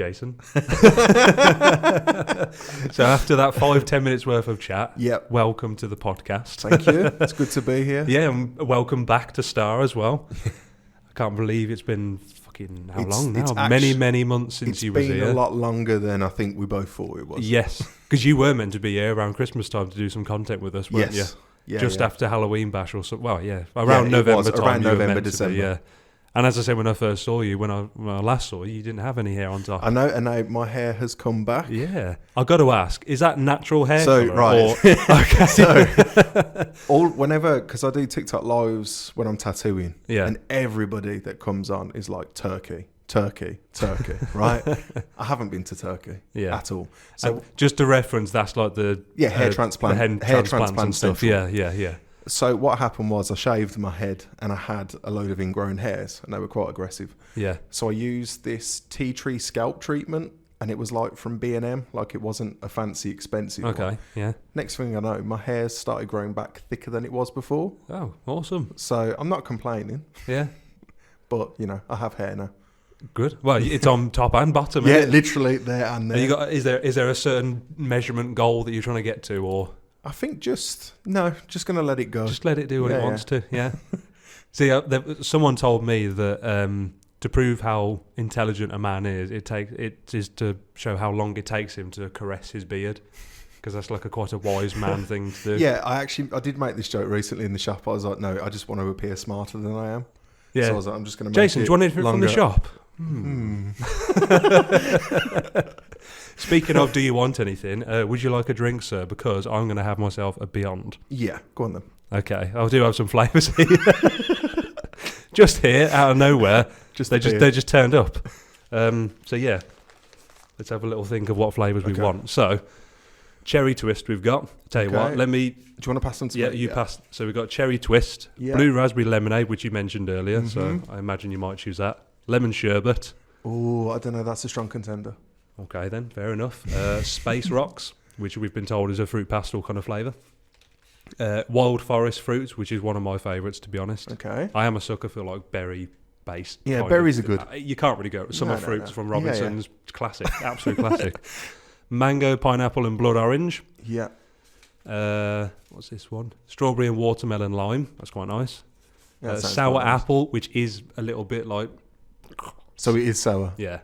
Jason. So after that 5-10 minutes worth of chat, Yep. welcome to the podcast. Thank you. It's good to be here. Yeah, and welcome back to Star as well. I can't believe it's been fucking how long now? Many months since you was here. It's been a lot longer than I think we both thought it was. Yes, because you were meant to be here around Christmas time to do some content with us, weren't you? Yeah, just yeah. after Halloween bash or something. Well, yeah, around November time. Around you were November, meant to December. be, yeah. And as I said when I first saw you, when I last saw you, you didn't have any hair on top. I know, and now my hair has come back. Yeah, I got to ask: is that natural hair? So colour, right, okay. So whenever, because I do TikTok lives when I'm tattooing, Yeah. and everybody that comes on is like Turkey, right? I haven't been to Turkey at all. So just to reference, that's like the hair transplant, hair transplants and stuff. central. Yeah. So what happened was I shaved my head and I had a load of ingrown hairs and they were quite aggressive. Yeah. So I used this tea tree scalp treatment and it was like from B&M, like it wasn't a fancy expensive Okay. one. Yeah. Next thing I know, my hair started growing back thicker than it was before. Oh, awesome. So I'm not complaining, Yeah. but you know, I have hair now. Good. Well, it's on top and bottom. Yeah, isn't it? literally there and there. Is there a certain measurement goal that you're trying to get to, or I think just gonna let it go. just let it do what it Yeah, wants to? Yeah. See, someone told me that to prove how intelligent a man is, it is to show how long it takes him to caress his beard, because that's like quite a wise man thing to do. Yeah, I did make this joke recently in the shop. I was like, no, I just want to appear smarter than I am. Yeah. So I was like, I'm just going to make Jason, it do you want anything from the longer. shop? Hmm. Speaking of, do you want anything? Would you like a drink, sir? Because I'm going to have myself a Beyond. Yeah, go on then. Okay, I do have some flavours here. Just here, out of nowhere. They just turned up. So yeah, let's have a little think of what flavours we want. So, cherry twist we've got. Tell you what, let me... Do you want to pass them to me? Yeah, you pass. So we've got cherry twist, blue raspberry lemonade, which you mentioned earlier. So I imagine you might choose that. Lemon sherbet. Oh, I don't know. That's a strong contender. Okay then, fair enough. Space rocks, which we've been told is a fruit pastel kind of flavour. Wild forest fruits, which is one of my favourites, to be honest. Okay. I am a sucker for like berry-based. Yeah, kind berries of- are good. You can't really go. Summer fruits from Yeah, Robinson's, classic, absolute classic. Mango, pineapple, and blood orange. Yeah. What's this one? Strawberry and watermelon lime. That's quite nice. Yeah, that sounds Sour quite nice. apple, which is a little bit like So it is sour. yeah.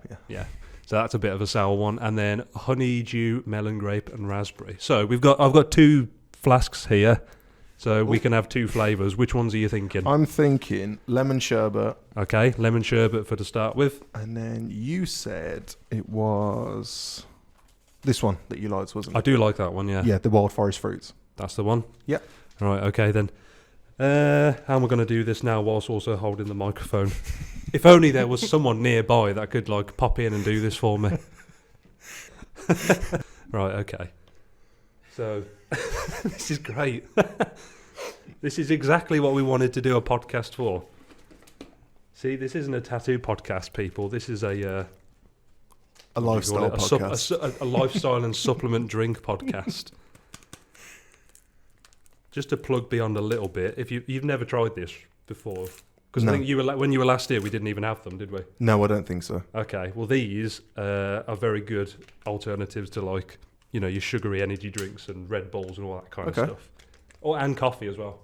So that's a bit of a sour one, and then honeydew, melon grape, and raspberry. So I've got 2 flasks here, so we can have 2 flavours. Which ones are you thinking? I'm thinking lemon sherbet. Okay, lemon sherbet for to start with. And then you said it was this one that you liked, wasn't it? I do like that one. Yeah. Yeah, the wild forest fruits. That's the one. Yeah. Right. Okay then. How am I going to do this now whilst also holding the microphone? If only there was someone nearby that could like pop in and do this for me. Right, okay. So, this is great. This is exactly what we wanted to do a podcast for. See, this isn't a tattoo podcast, people. This is a lifestyle podcast. a lifestyle and supplement drink podcast. Just to plug Beyond a little bit, if you've never tried this before, because No. I think when you were last here, we didn't even have them, did we? No, I don't think so. Okay, well these are very good alternatives to like your sugary energy drinks and Red Bulls and all that kind of stuff, and coffee as well.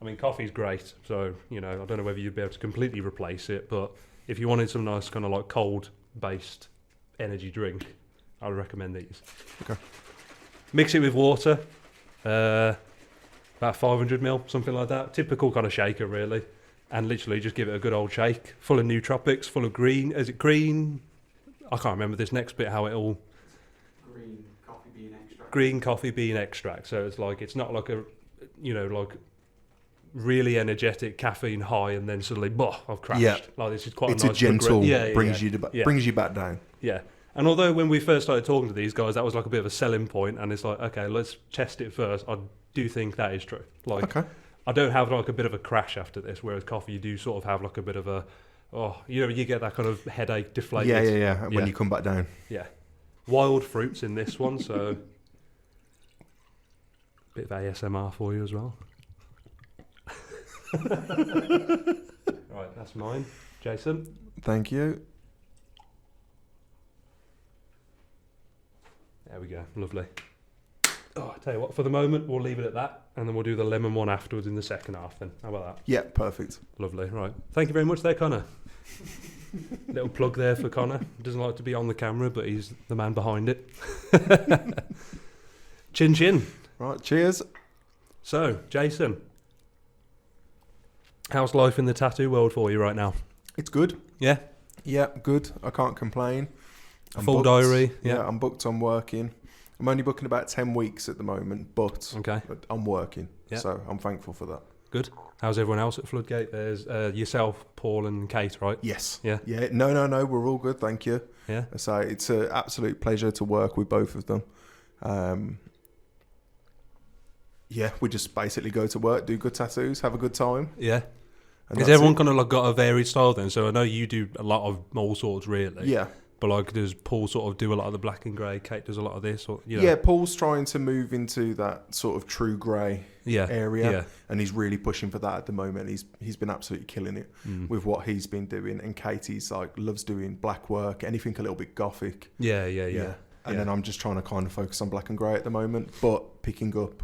I mean, coffee's great, so I don't know whether you'd be able to completely replace it, but if you wanted some nice kind of like cold-based energy drink, I would recommend these. Okay. Mix it with water. About 500ml, something like that. Typical kind of shaker, really. And literally just give it a good old shake. Full of nootropics, full of green. Is it green? I can't remember this next bit, how it all... Green coffee bean extract. Green coffee bean extract. So it's not like a, like really energetic caffeine high and then suddenly, I've crashed. Yeah. Like this is quite It's a nice... a gentle, brings brings you back down. Yeah. And although when we first started talking to these guys, that was like a bit of a selling point, and it's like, okay, let's test it first. I do think that is true. Like, Okay. I don't have like a bit of a crash after this, whereas coffee, you do sort of have like a bit of a, you get that kind of headache, deflated. Yeah. When you come back down. Yeah. Wild fruits in this one, so bit of ASMR for you as well. Right, that's mine. Jason? Thank you. There we go. Lovely. Oh, I tell you what, for the moment, we'll leave it at that, and then we'll do the lemon one afterwards in the second half then. How about that? Yeah, perfect. Lovely. Right. Thank you very much there, Connor. Little plug there for Connor. Doesn't like to be on the camera, but he's the man behind it. Chin chin. Right, cheers. So, Jason, how's life in the tattoo world for you right now? It's good. Yeah? Yeah, good. I can't complain. I'm Full booked. diary? Yeah, I'm booked. I'm working. I'm only booking about 10 weeks at the moment, but Okay. I'm working. Yeah. So I'm thankful for that. Good. How's everyone else at Floodgate? There's yourself, Paul and Kate, right? Yes. Yeah. Yeah. No. We're all good. Thank you. Yeah. So it's an absolute pleasure to work with both of them. Yeah, we just basically go to work, do good tattoos, have a good time. Yeah. And Has that's everyone it. kind of like got a varied style then? So I know you do a lot of all sorts, really. Yeah. But like, does Paul sort of do a lot of the black and grey? Kate does a lot of this, or you know? Yeah, Paul's trying to move into that sort of true grey area, Yeah. and he's really pushing for that at the moment. He's been absolutely killing it with what he's been doing. And Katie's like loves doing black work, anything a little bit gothic. Yeah. And then I'm just trying to kind of focus on black and grey at the moment, but picking up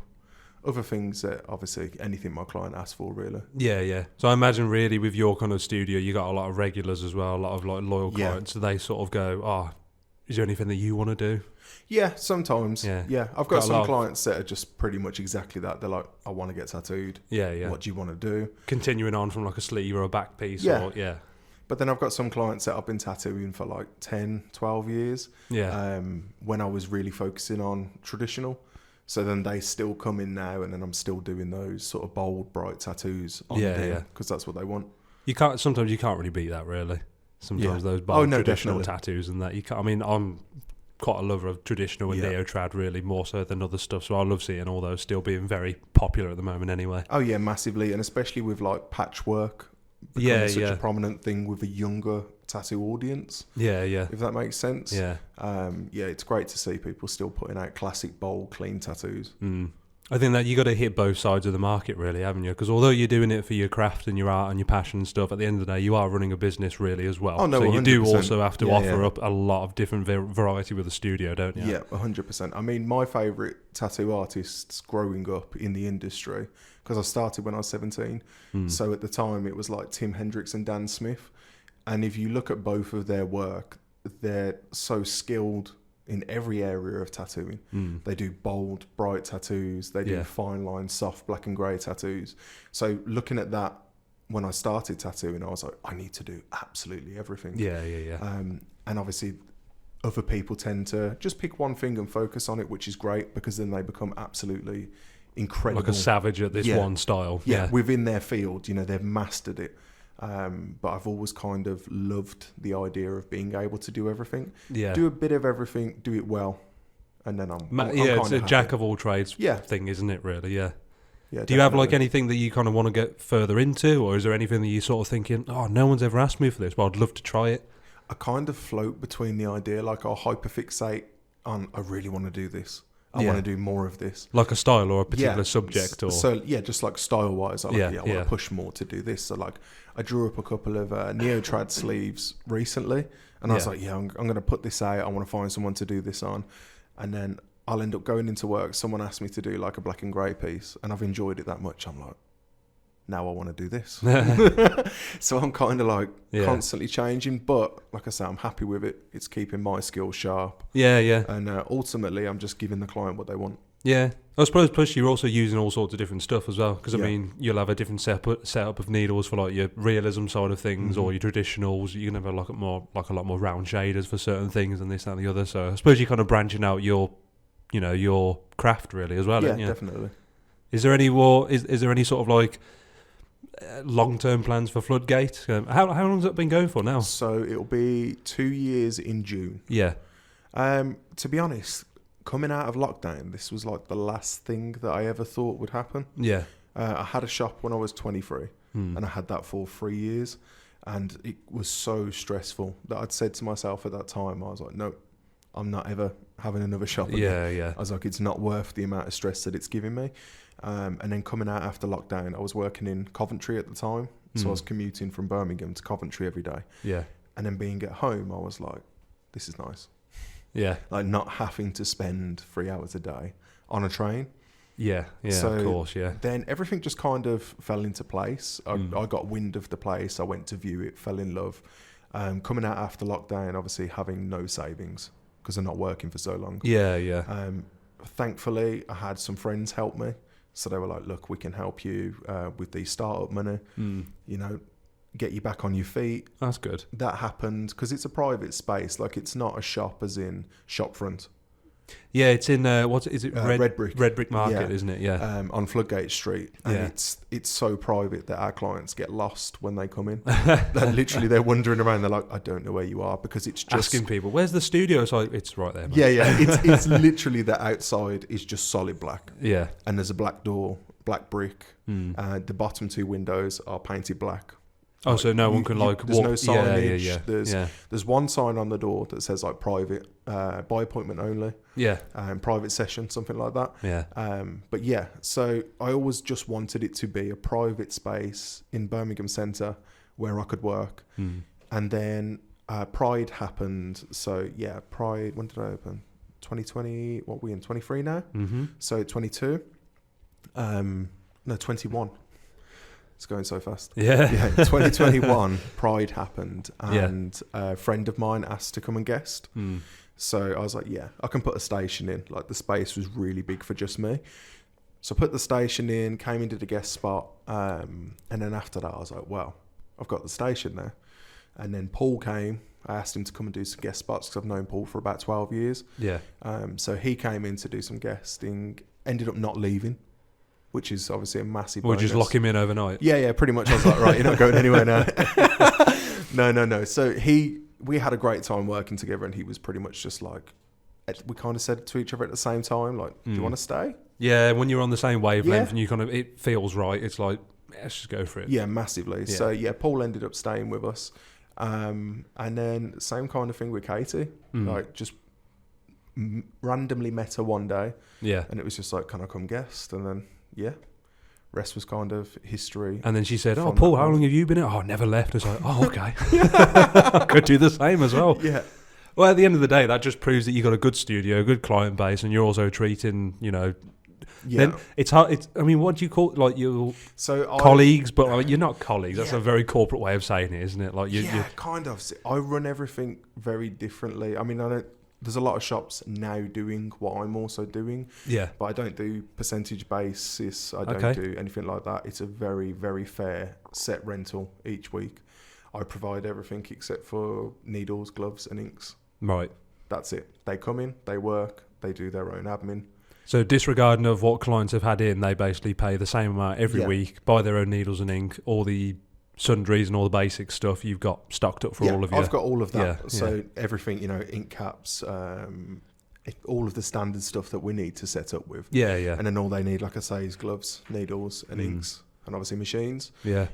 other things that obviously anything my client asks for, really. Yeah. So I imagine really with your kind of studio, you got a lot of regulars as well, a lot of like loyal clients. So they sort of go, "Oh, is there anything that you want to do?" Yeah, sometimes. Yeah. I've got some clients that are just pretty much exactly that. They're like, I want to get tattooed. Yeah. What do you want to do? Continuing on from like a sleeve or a back piece. Yeah. Or, yeah. But then I've got some clients that I've been tattooing for like 10, 12 years. Yeah. When I was really focusing on traditional. So then they still come in now, and then I'm still doing those sort of bold, bright tattoos on them because that's what they want. Sometimes you can't really beat that, really. Sometimes those bold traditional tattoos and that you can't. I mean, I'm quite a lover of traditional and neo-trad, really, more so than other stuff. So I love seeing all those still being very popular at the moment, anyway. Oh yeah, massively, and especially with like patchwork becoming such a prominent thing with a younger tattoo audience. Yeah. If that makes sense. Yeah. It's great to see people still putting out classic, bold, clean tattoos. I think that you got to hit both sides of the market, really, haven't you? Because although you're doing it for your craft and your art and your passion and stuff, at the end of the day, you are running a business, really, as well. Oh, no, so you 100%. do also have to offer up a lot of different variety with the studio, don't you? Yeah, 100%. I mean, my favourite tattoo artists growing up in the industry, because I started when I was 17. So at the time, it was like Tim Hendricks and Dan Smith. And if you look at both of their work, they're so skilled in every area of tattooing. They do bold, bright tattoos. They do fine line, soft black and grey tattoos. So looking at that, when I started tattooing, I was like, I need to do absolutely everything. Yeah. And obviously, other people tend to just pick one thing and focus on it, which is great because then they become absolutely incredible. Like a savage at this one style. Yeah, within their field, they've mastered it. But I've always kind of loved the idea of being able to do everything. Yeah. Do a bit of everything, do it well, and then I'm it's a jack of all trades thing, isn't it, really? Yeah. Yeah. Do you have like anything that you kind of want to get further into, or is there anything that you sort of thinking, oh, no one's ever asked me for this, but I'd love to try it? I kind of float between the idea, like I'll hyperfixate on, I really want to do this. I want to do more of this. Like a style or a particular subject? Or So, just like style-wise, I want to push more to do this. So, like, I drew up a couple of neo-trad sleeves recently, and I was like, I'm going to put this out. I want to find someone to do this on. And then I'll end up going into work. Someone asked me to do, like, a black and grey piece, and I've enjoyed it that much. I'm like, now I want to do this. So I'm kind of like constantly changing, but like I say, I'm happy with it. It's keeping my skills sharp. Yeah. And ultimately, I'm just giving the client what they want. Yeah. I suppose plus you're also using all sorts of different stuff as well, because I mean, you'll have a different setup of needles for like your realism side of things or your traditionals. You can have a lot more round shaders for certain things and this and the other. So I suppose you're kind of branching out your craft really as well. Yeah, you? Definitely. Is there any is there any sort of like long-term plans for Floodgate? How long has it been going for now? So it'll be 2 years in June. Yeah. To be honest, coming out of lockdown, this was like the last thing that I ever thought would happen. Yeah. I had a shop when I was 23 and I had that for 3 years, and it was so stressful that I'd said to myself at that time, I was like, no, I'm not ever having another shop again. Yeah. I was like, it's not worth the amount of stress that it's giving me. And then coming out after lockdown, I was working in Coventry at the time. So I was commuting from Birmingham to Coventry every day. Yeah. And then being at home, I was like, this is nice. Yeah. like not having to spend 3 hours a day on a train. Yeah, So of course, yeah. Then everything just kind of fell into place. I got wind of the place. I went to view it, fell in love. Coming out after lockdown, obviously having no savings because I'm not working for so long. Yeah. Thankfully, I had some friends help me. So they were like, look, we can help you with the startup money, you know, get you back on your feet. That's good. That happened because it's a private space. Like, it's not a shop as in shop front. Yeah, it's in what is it? Red Brick. Red Brick Market, Yeah. isn't it? Yeah. On Floodgate Street, and Yeah. it's so private that our clients get lost when they come in. They're wandering around. They're like, I don't know where you are, because it's just Asking people, where's the studio? It's like, it's right there. Mate. yeah. It's literally the outside is just solid black, Yeah. and there's a black door, black brick. The bottom two windows are painted black. Oh, so no one can like there's walk. no signage. Yeah. There's one sign on the door that says like private, by appointment only, Yeah. private session, something like that. Yeah. But yeah, so I always just wanted it to be a private space in Birmingham Centre where I could work. And then Pride happened. So yeah, Pride, when did I open? 2020, what are we in, 23 now? So 22, no, 21. It's going so fast. Yeah. 2021, Pride happened, and a friend of mine asked to come and guest. So I was like, yeah, I can put a station in. Like, the space was really big for just me. So I put the station in, came into the guest spot, and then after that I was like, well, I've got the station there. And then Paul came. I asked him to come and do some guest spots because I've known Paul for about 12 years. Yeah. So he came in to do some guesting, ended up not leaving, which is obviously a massive Or bonus. just lock him in overnight. Yeah, pretty much. I was like, right, you're not going anywhere now. No. So we had a great time working together, and he was pretty much just like, we kind of said to each other at the same time, like, do you want to stay? Yeah, when you're on the same wavelength Yeah. and you kind of, it feels right. It's like, let's just go for it. Yeah, massively. Yeah. So yeah, Paul ended up staying with us. And then same kind of thing with Katie. Like, just randomly met her one day. Yeah. And it was just like, can I come guest? And then, yeah, rest was kind of history. And then she said, from Paul, that how point. long have you been here? Oh, never left. I was like, oh, okay. I could do the same as well. Yeah. Well, at the end of the day, that just proves that you've got a good studio, a good client base, and you're also treating, Yeah. then it's hard. I mean, what do you call, like, your So colleagues? But you're not colleagues. That's a very corporate way of saying it, isn't it? Like, yeah, kind of. I run everything very differently. I mean, there's a lot of shops now doing what I'm also doing, yeah. but I don't do percentage basis. I don't do anything like that. It's a very, very fair set rental each week. I provide everything except for needles, gloves, and inks. Right. That's it. They come in, they work, they do their own admin. So disregarding of what clients have had in, they basically pay the same amount every week, buy their own needles and ink, all the sundries and all the basic stuff you've got stocked up for all of you. I've got all of that. Yeah, so everything, ink caps, all of the standard stuff that we need to set up with. Yeah. And then all they need, like I say, is gloves, needles, and inks, and obviously machines. Yeah.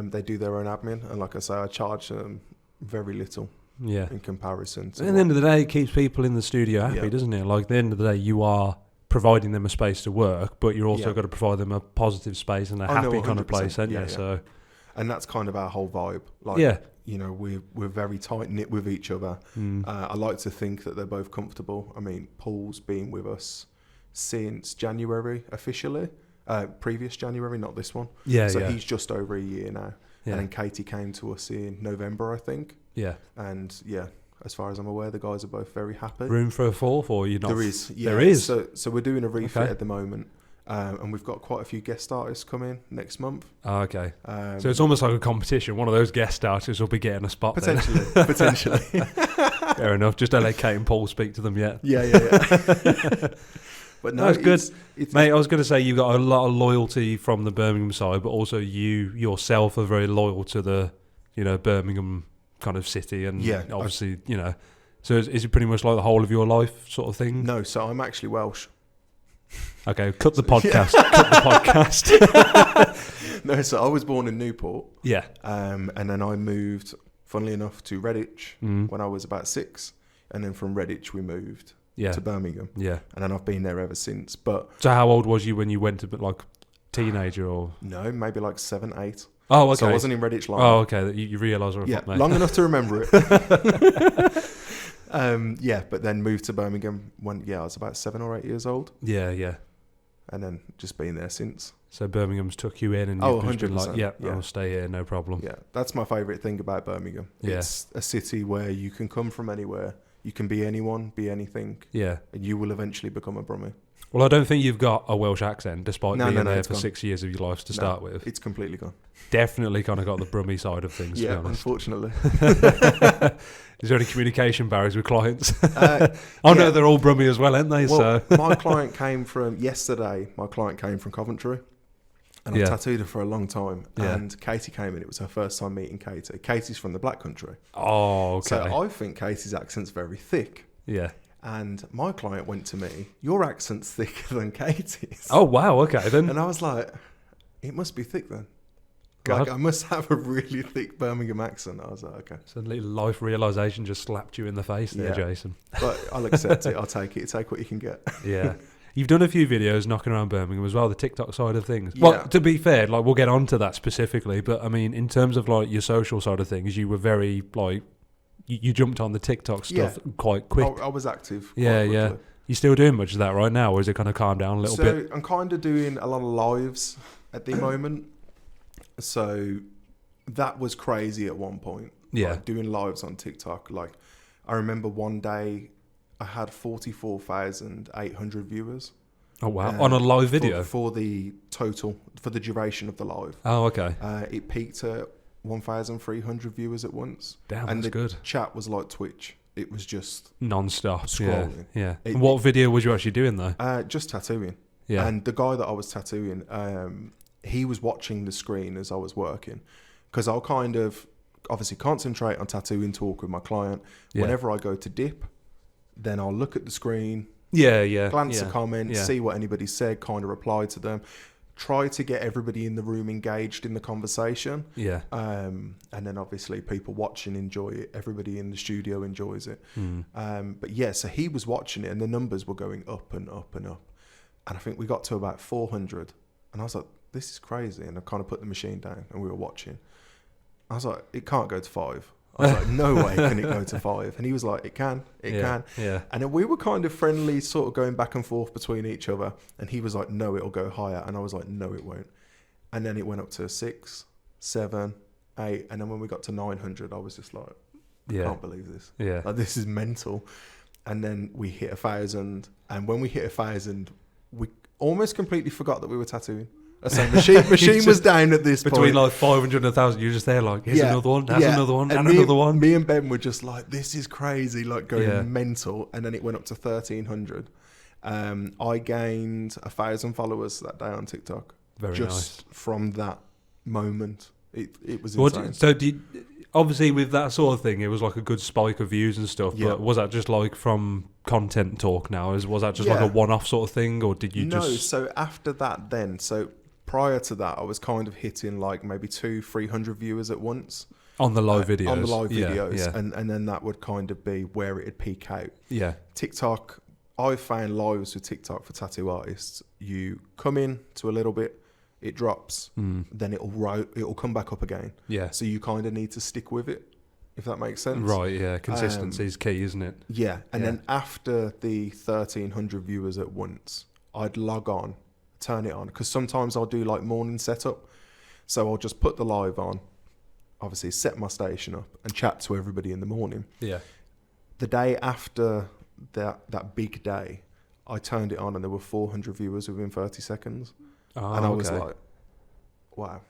They do their own admin, and like I say, I charge them very little in comparison to At the end of the day, it keeps people in the studio happy, Yeah. doesn't it? Like, at the end of the day, you are providing them a space to work, but you're also got to provide them a positive space and a happy kind of place, haven't you? So, and that's kind of our whole vibe. Like, we're very tight knit with each other. I like to think that they're both comfortable. I mean, Paul's been with us since January officially. Previous January, not this one. So he's just over a year now. Yeah. And then Katie came to us in November, I think. Yeah. And yeah, as far as I'm aware, the guys are both very happy. Room for a fourth, or you're not? There is. Yeah. There is. So we're doing a refit at the moment. And we've got quite a few guest artists coming next month. Oh, okay. So it's almost like a competition. One of those guest artists will be getting a spot potentially. then. Potentially. Fair enough. Just don't let Kate and Paul speak to them yet. Yeah. But no, it's good. Mate, I was going to say you've got a lot of loyalty from the Birmingham side, but also you yourself are very loyal to the, Birmingham kind of city. And obviously, so is it pretty much like the whole of your life sort of thing? No, so I'm actually Welsh. Okay, cut the podcast. Cut the podcast. No, so I was born in Newport. Yeah. And then I moved, funnily enough, to Redditch when I was about 6. And then from Redditch we moved to Birmingham. Yeah. And then I've been there ever since. But so how old was you when you went to, like, teenager or? No, maybe like 7, 8. Oh, okay. So I wasn't in Redditch long. Oh, okay. You realise what yeah, mate. long enough to remember it. Yeah, but then moved to Birmingham when I was about 7 or 8 years old, Yeah. and then just been there since. So Birmingham's took you in, and Oh, you've just been like, 100%, yeah, yeah. I'll stay here, no problem. Yeah, that's my favourite thing about Birmingham. Yeah. It's a city where you can come from anywhere, you can be anyone, be anything, Yeah. and you will eventually become a Brummie. Well, I don't think you've got a Welsh accent, despite being there it's for gone. 6 years of your life to start with. It's completely gone. Definitely kind of got the Brummie side of things, to be Yeah, honest. unfortunately. Is there any communication barriers with clients? Uh, I know yeah. they're all Brummie as well, aren't they? Well, So my client came from Coventry, and I Yeah. tattooed her for a long time. Yeah. And Katie came in. It was her first time meeting Katie. Katie's from the Black Country. Oh, okay. So I think Katie's accent's very thick. Yeah. And my client went to me, your accent's thicker than Katie's. Oh, wow. Okay, then. And I was like, it must be thick then. God. Like, I must have a really thick Birmingham accent. I was like, okay. Suddenly life realisation just slapped you in the face there, Yeah. Jason. But I'll accept it. I'll take it. Take what you can get. Yeah. You've done a few videos knocking around Birmingham as well, the TikTok side of things. Yeah. Well, to be fair, like we'll get on to that specifically, but I mean, in terms of like your social side of things, you were very like, you jumped on the TikTok stuff quite quick. I was active. Yeah, quite yeah. quickly. You still doing much of that right now, or is it kind of calmed down a little bit? So I'm kind of doing a lot of lives at the moment. So that was crazy at one point. Yeah. Like, doing lives on TikTok. Like, I remember one day I had 44,800 viewers. Oh, wow. On a live video? For the total, for the duration of the live. Oh, okay. It peaked at 1,300 viewers at once. Damn, and that's the good. chat was like Twitch. It was just Non-stop. scrolling. Yeah. It- And what video was you actually doing though? just tattooing. Yeah. And the guy that I was tattooing, he was watching the screen as I was working, because I'll kind of obviously concentrate on tattooing, talk with my client. Yeah. Whenever I go to dip, then I'll look at the screen, Yeah. glance yeah. the comments, Yeah. see what anybody said, kind of reply to them, try to get everybody in the room engaged in the conversation. Yeah. And then obviously people watching enjoy it. Everybody in the studio enjoys it. But yeah, so he was watching it and the numbers were going up and up and up. And I think we got to about 400. And I was like, this is crazy. And I kind of put the machine down and we were watching. I was like, it can't go to 5. I was like, no way can it go to 5. And he was like, it can. Yeah. And then we were kind of friendly, sort of going back and forth between each other. And he was like, no, it'll go higher. And I was like, no, it won't. And then it went up to 6, 7, 8. And then when we got to 900, I was just like, I Yeah. can't believe this. Yeah. Like, this is mental. And then we hit 1,000. And when we hit 1,000, we almost completely forgot that we were tattooing. So machine was down at this Between point. like 500 and 1,000, you're just there like, here's another one, that's yeah. another one, and me, another one. Me and Ben were just like, this is crazy, like going Yeah. mental. And then it went up to 1,300. I gained 1,000 followers that day on TikTok. Very just from that moment. It was nice. insane. So obviously with that sort of thing, it was like a good spike of views and stuff, Yeah. but was that just like from content talk now? Was that just like Yeah. a one-off sort of thing, or did you No, just... so after that then, so prior to that, I was kind of hitting like maybe 200-300 viewers at once. On the live videos? On the live Yeah, videos. Yeah. And then that would kind of be where it'd peak out. Yeah. TikTok, I found lives with TikTok for tattoo artists. You come in to a little bit, it drops, then it'll come back up again. Yeah. So you kind of need to stick with it, if that makes sense. Right, yeah. Consistency is key, isn't it? Yeah. And Yeah. then after the 1,300 viewers at once, I'd log on, turn it on, because sometimes I'll do like morning setup. So I'll just put the live on, obviously set my station up and chat to everybody in the morning. Yeah. The day after that big day, I turned it on and there were 400 viewers within 30 seconds. Oh, And I was okay. like, wow.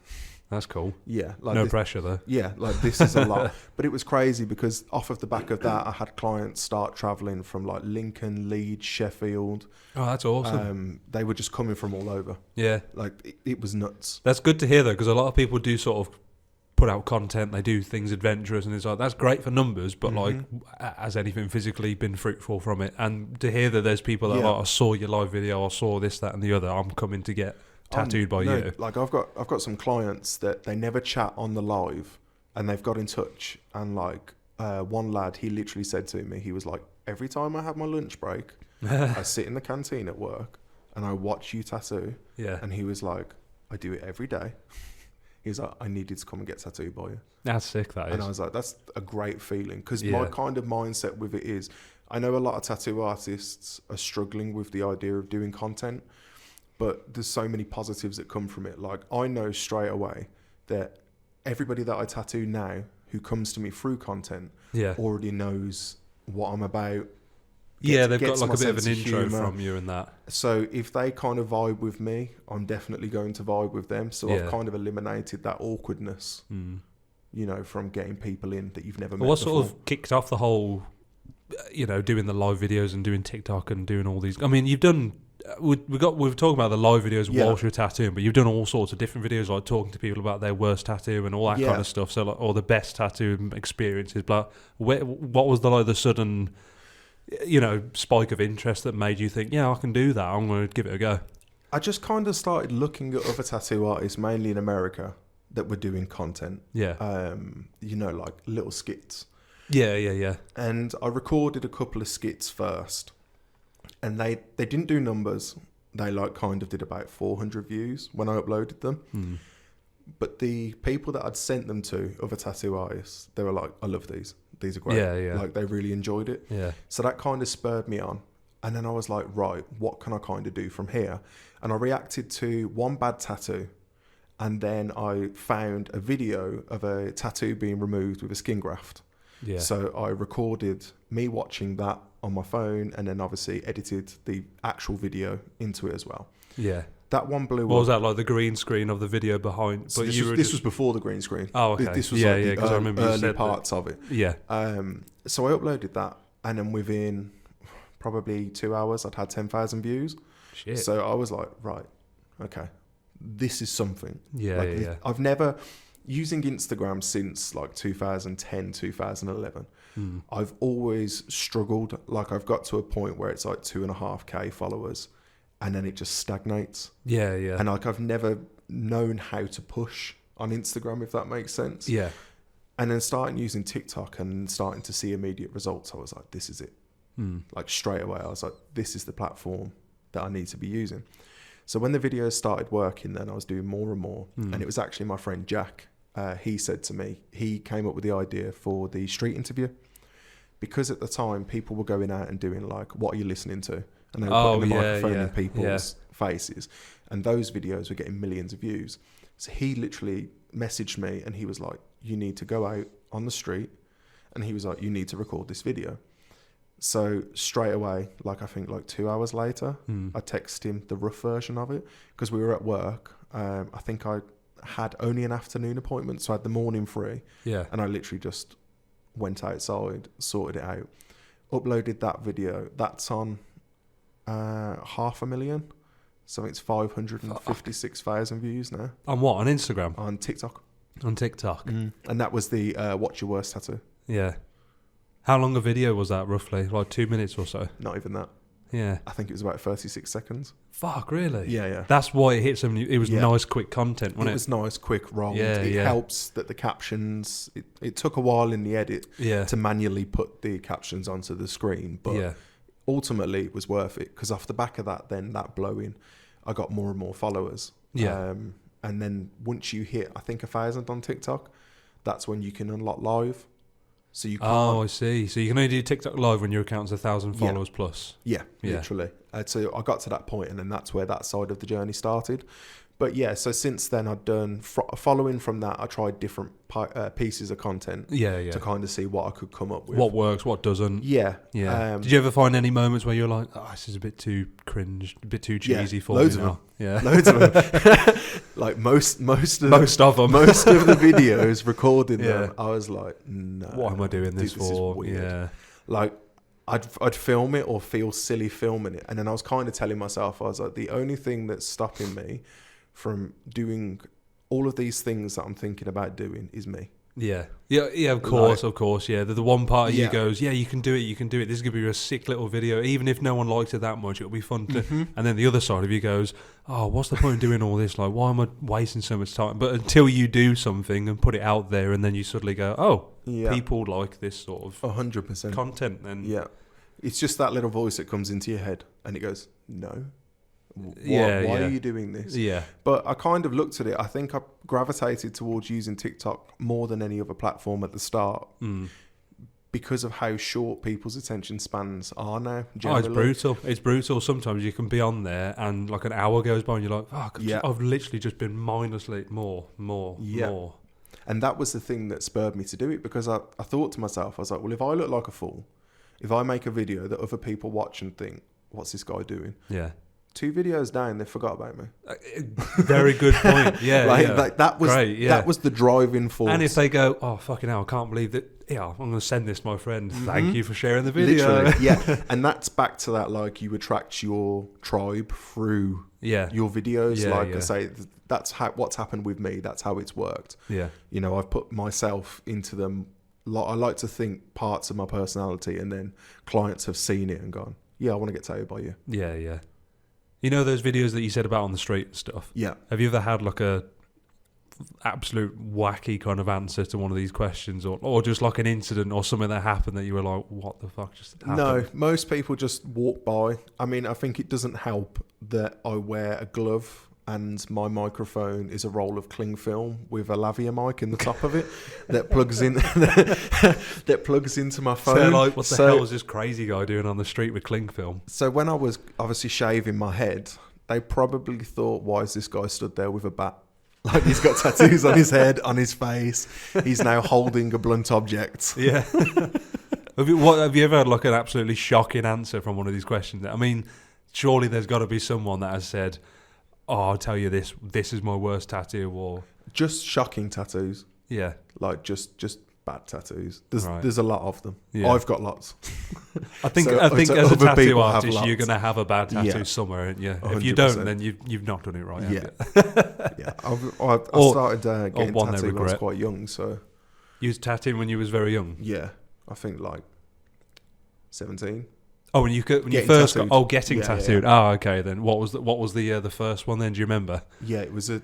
That's cool. Yeah. Like No this, pressure though. yeah, like this is a lot. But it was crazy because off of the back of that, I had clients start traveling from like Lincoln, Leeds, Sheffield. Oh, that's awesome. They were just coming from all over. Yeah. Like it was nuts. That's good to hear though, because a lot of people do sort of put out content, they do things adventurous, and it's like, that's great for numbers, but like, has anything physically been fruitful from it? And to hear that there's people that Yeah. are like, I saw your live video, I saw this, that and the other, I'm coming to get tattooed by No, you. Like I've got some clients that they never chat on the live, and they've got in touch. And like one lad, he literally said to me, he was like, every time I have my lunch break, I sit in the canteen at work and I watch you tattoo. Yeah. And he was like, I do it every day. He was like, I needed to come and get tattooed by you. That's sick, that is. And I was like, that's a great feeling. Because Yeah. my kind of mindset with it is, I know a lot of tattoo artists are struggling with the idea of doing content, but there's so many positives that come from it. Like, I know straight away that everybody that I tattoo now who comes to me through content Yeah. already knows what I'm about. Yeah, they've got gets like my a bit of an sense intro humour. from you and that. So if they kind of vibe with me, I'm definitely going to vibe with them. So I've Yeah. kind of eliminated that awkwardness, you know, from getting people in that you've never met What before. sort of kicked off the whole, doing the live videos and doing TikTok and doing all these? I mean, you've done. We were talking about the live videos Yeah. whilst you're tattooing, but you've done all sorts of different videos, like talking to people about their worst tattoo and all that Yeah. kind of stuff. So, like, or the best tattoo experiences. But what was the sudden, spike of interest that made you think, yeah, I can do that. I'm going to give it a go. I just kind of started looking at other tattoo artists, mainly in America, that were doing content. Yeah, Like little skits. yeah. And I recorded a couple of skits first, and they didn't do numbers. They kind of did about 400 views when I uploaded them. But the people that I'd sent them to, other tattoo artists, they were like, I love these. These are great. Yeah. Like, they really enjoyed it. Yeah. So that kind of spurred me on. And then I was like, right, what can I kind of do from here? And I reacted to one bad tattoo. And then I found a video of a tattoo being removed with a skin graft. Yeah. So I recorded me watching that on my phone, and then obviously edited the actual video into it as well. Yeah. That one blew What up. was that, like the green screen of the video behind? So But this was before the green screen. Oh, okay. This was Yeah, like yeah, the 'cause I remember you early said that. parts of it. Yeah. So I uploaded that, and then within probably 2 hours, I'd had 10,000 views. Shit. So I was like, right, okay, this is something. Yeah, Like, yeah. I've never, using Instagram since like 2010, 2011, I've always struggled. Like, I've got to a point where it's like 2.5K followers, and then it just stagnates. Yeah, yeah. And like, I've never known how to push on Instagram, if that makes sense. Yeah. And then starting using TikTok and starting to see immediate results, I was like, this is it. Like, straight away, I was like, this is the platform that I need to be using. So when the videos started working, then I was doing more and more. And it was actually my friend Jack. He said to me, he came up with the idea for the street interview. Because at the time, people were going out and doing like, what are you listening to? And they were putting the microphone in people's faces. And those videos were getting millions of views. So he literally messaged me, and he was like, you need to go out on the street. And he was like, you need to record this video. So straight away, like, I think like 2 hours later, I texted him the rough version of it, because we were at work. I think I had only an afternoon appointment, so I had the morning free. Yeah. And I literally just went outside, sorted it out, uploaded that video. That's on 500,000. So it's 556,000 views now. On what? On Instagram? On TikTok. On TikTok? And that was the What's Your Worst Tattoo. Yeah. How long a video was that, roughly? Like 2 minutes or so? Not even that. Yeah. I think it was about 36 seconds. Fuck, really? Yeah. That's why it hit so many. It was nice, quick content, wasn't it? It was nice, quick, rolled. Yeah, it yeah. helps that the captions, it took a while in the edit to manually put the captions onto the screen, but ultimately it was worth it, because off the back of that, then that blowing, I got more and more followers. Yeah. And then once you hit, I think 1,000 on TikTok, that's when you can unlock live. So you can't. Oh, I see. So you can only do TikTok live when your account's 1,000 followers plus. Yeah, literally. So I got to that point, and then that's where that side of the journey started. But yeah, so since then I've done, following from that, I tried different pieces of content to kind of see what I could come up with. What works, what doesn't. Yeah. Did you ever find any moments where you're like, oh, this is a bit too cringe, a bit too cheesy for loads me of now? Yeah. Loads of them. Like most of them. Most of the videos, recording them, I was like, no. What am I doing this for? Is weird. Yeah. Like, I'd film it or feel silly filming it. And then I was kind of telling myself, I was like, the only thing that's stopping me from doing all of these things that I'm thinking about doing is me. Yeah, of course, yeah. The one part of you goes, yeah, you can do it. This is going to be a sick little video. Even if no one likes it that much, it'll be fun to... And then the other side of you goes, oh, what's the point of doing all this? Like, why am I wasting so much time? But until you do something and put it out there, and then you suddenly go, oh, people like this sort of 100% content. Then it's just that little voice that comes into your head, and it goes, no. Why are you doing this? Yeah. But I kind of looked at it. I think I gravitated towards using TikTok more than any other platform at the start because of how short people's attention spans are now. Generally. Oh, it's brutal. It's brutal. Sometimes you can be on there and like an hour goes by and you're like, I've literally just been mindlessly more. And that was the thing that spurred me to do it, because I thought to myself, I was like, well, if I look like a fool, if I make a video that other people watch and think, what's this guy doing? Yeah. 2 videos down, they forgot about me. Very good point. Yeah, like that was great, that was the driving force. And if they go, oh fucking hell, I can't believe that. Yeah, I'm going to send this to my friend. Thank you for sharing the video. Literally, yeah. And that's back to that, like, you attract your tribe through your videos. I say, that's what's happened with me. That's how it's worked. Yeah. You know, I've put myself into them. I like to think parts of my personality, and then clients have seen it and gone, yeah, I want to get tattooed by you. Yeah, yeah. You know those videos that you said about on the street and stuff? Yeah. Have you ever had like a absolute wacky kind of answer to one of these questions, or just like an incident or something that happened that you were like, what the fuck just happened? No, most people just walk by. I mean, I think it doesn't help that I wear a glove and my microphone is a roll of cling film with a lavalier mic in the top of it that plugs in that plugs into my phone. So like, what the hell is this crazy guy doing on the street with cling film? So when I was obviously shaving my head, they probably thought, why is this guy stood there with a bat? Like, he's got tattoos on his head, on his face. He's now holding a blunt object. Yeah. Have you ever had like an absolutely shocking answer from one of these questions? I mean, surely there's got to be someone that has said, oh, I'll tell you this is my worst tattoo, or... Just shocking tattoos. Yeah. Like, just bad tattoos. There's a lot of them. Yeah. I've got lots. I think as a tattoo artist, you're going to have a bad tattoo somewhere, aren't you? 100%. If you don't, then you've not done it right. Yeah. I started getting tattooed when I was quite young, so... You was tattooing when you was very young? Yeah. I think like 17. Oh, when you first tattooed. Getting tattooed. Yeah. Oh, okay. Then what was the first one? Then do you remember? Yeah, it was a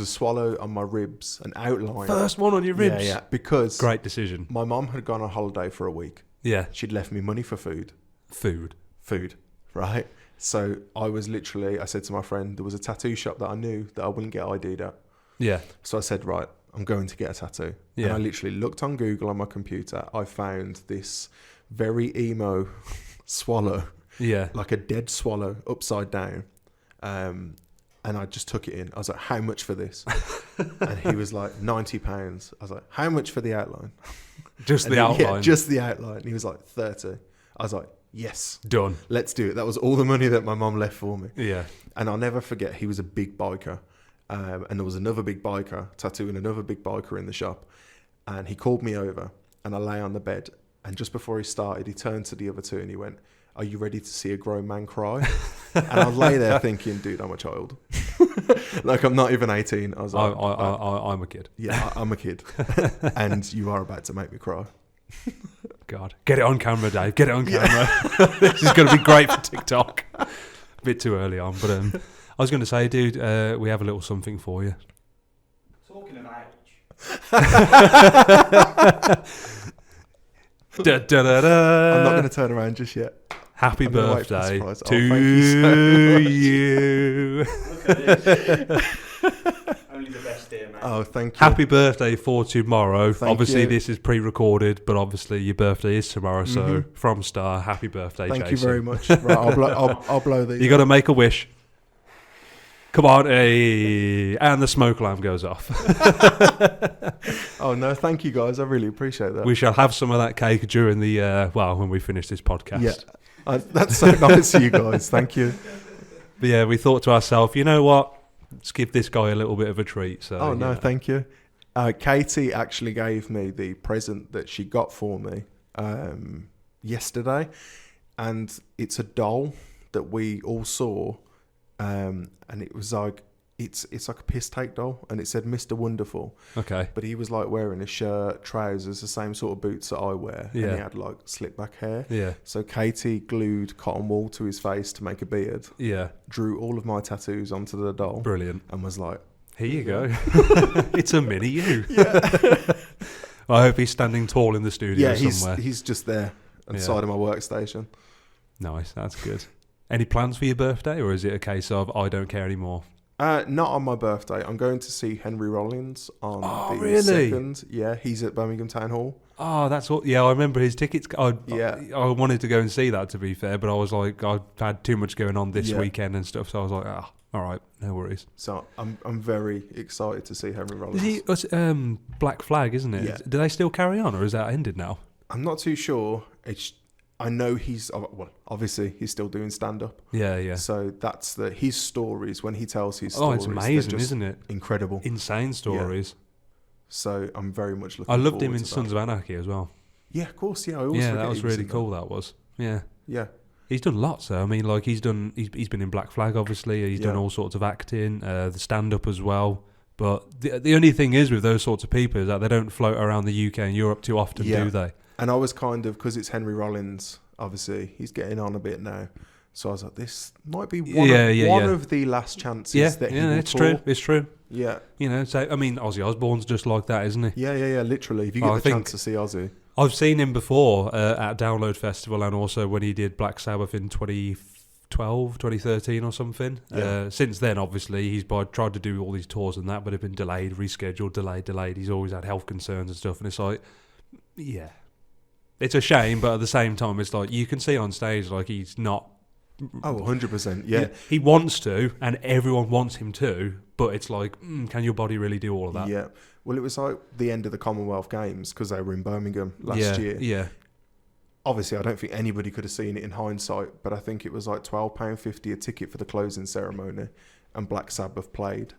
swallow on my ribs, an outline. First one on your ribs. Yeah. Because great decision. My mum had gone on holiday for a week. Yeah. She'd left me money for food. Food. Right. So I said to my friend, there was a tattoo shop that I knew that I wouldn't get ID'd at. Yeah. So I said, right, I'm going to get a tattoo. Yeah. And I literally looked on Google on my computer. I found this very emo swallow, like a dead swallow upside down, and I just took it in. I was like, how much for this? And he was like, £90. I was like, how much for the outline? Just the outline? Yeah, just the outline. He was like, 30. I was like, yes, done, let's do it. That was all the money that my mum left for me. Yeah. And I'll never forget, he was a big biker, and there was another big biker tattooing another big biker in the shop, and he called me over, and I lay on the bed. And just before he started, he turned to the other two and he went, are you ready to see a grown man cry? And I lay there thinking, dude, I'm a child. Like, I'm not even 18. I was like, I'm a kid. Yeah, I'm a kid. And you are about to make me cry. God. Get it on camera, Dave. Get it on camera. This is going to be great for TikTok. A bit too early on. But I was going to say, dude, we have a little something for you. Talking of age. Da, da, da, da. I'm not going to turn around just yet. Happy birthday to you. Look at this. Only the best here, mate. Oh, thank you. Happy birthday for tomorrow. Obviously, you. This is pre-recorded, but obviously your birthday is tomorrow. So from Star, happy birthday, Thank Jason. you very much. Right, I'll blow these. You got to make a wish. Come on, and the smoke alarm goes off. Oh, no, thank you, guys. I really appreciate that. We shall have some of that cake during the, when we finish this podcast. Yeah, that's so nice of you guys. Thank you. But yeah, we thought to ourselves, you know what? Let's give this guy a little bit of a treat. So, no, thank you. Katie actually gave me the present that she got for me yesterday. And it's a doll that we all saw. And it was like, it's like a piss take doll, and it said Mr. Wonderful. Okay. But he was like wearing a shirt, trousers, the same sort of boots that I wear. Yeah. And he had like slick back hair. Yeah. So Katie glued cotton wool to his face to make a beard. Yeah. Drew all of my tattoos onto the doll. Brilliant. And was like, here you go. It's a mini you. Yeah. I hope he's standing tall in the studio somewhere. He's just there on the side of my workstation. Nice, that's good. Any plans for your birthday, or is it a case of I don't care anymore? Not on my birthday. I'm going to see Henry Rollins on the really? 2nd. Yeah, he's at Birmingham Town Hall. Oh, that's all. Yeah, I remember his tickets. I wanted to go and see that, to be fair, but I was like, I had too much going on this weekend and stuff, so I was like, all right, no worries. So I'm very excited to see Henry Rollins. It's Black Flag, isn't it? Yeah. Do they still carry on, or is that ended now? I'm not too sure. I know he's obviously he's still doing stand up. Yeah. So that's his stories when he tells his stories. Oh, it's amazing, isn't it? Incredible, insane stories. Yeah. So I'm very much looking. I loved him forward in to Sons of Anarchy as well. Yeah, of course. Yeah, I always forget that was he was really in cool. That was. Yeah. Yeah. He's done lots though. I mean, like he's been in Black Flag, obviously. He's done all sorts of acting, the stand up as well. But the only thing is with those sorts of people is that they don't float around the UK and Europe too often, do they? And I was kind of, because it's Henry Rollins, obviously he's getting on a bit now. So I was like, this might be one of the last chances that he will it's tour. true. It's true. Yeah. You know, so I mean, Ozzy Osbourne's just like that, isn't he? Yeah. Literally, if you get the chance to see Ozzy. I've seen him before at Download Festival, and also when he did Black Sabbath in 2012, 2013 or something. Yeah. Since then, obviously, he's tried to do all these tours and that, but have been delayed, rescheduled, delayed. He's always had health concerns and stuff, and it's like, yeah. It's a shame, but at the same time, it's like, you can see on stage, like, he's not... Oh, 100%, yeah. He wants to, and everyone wants him to, but it's like, can your body really do all of that? Yeah. Well, it was like the end of the Commonwealth Games, because they were in Birmingham last year. Yeah. Obviously, I don't think anybody could have seen it in hindsight, but I think it was like £12.50 a ticket for the closing ceremony, and Black Sabbath played.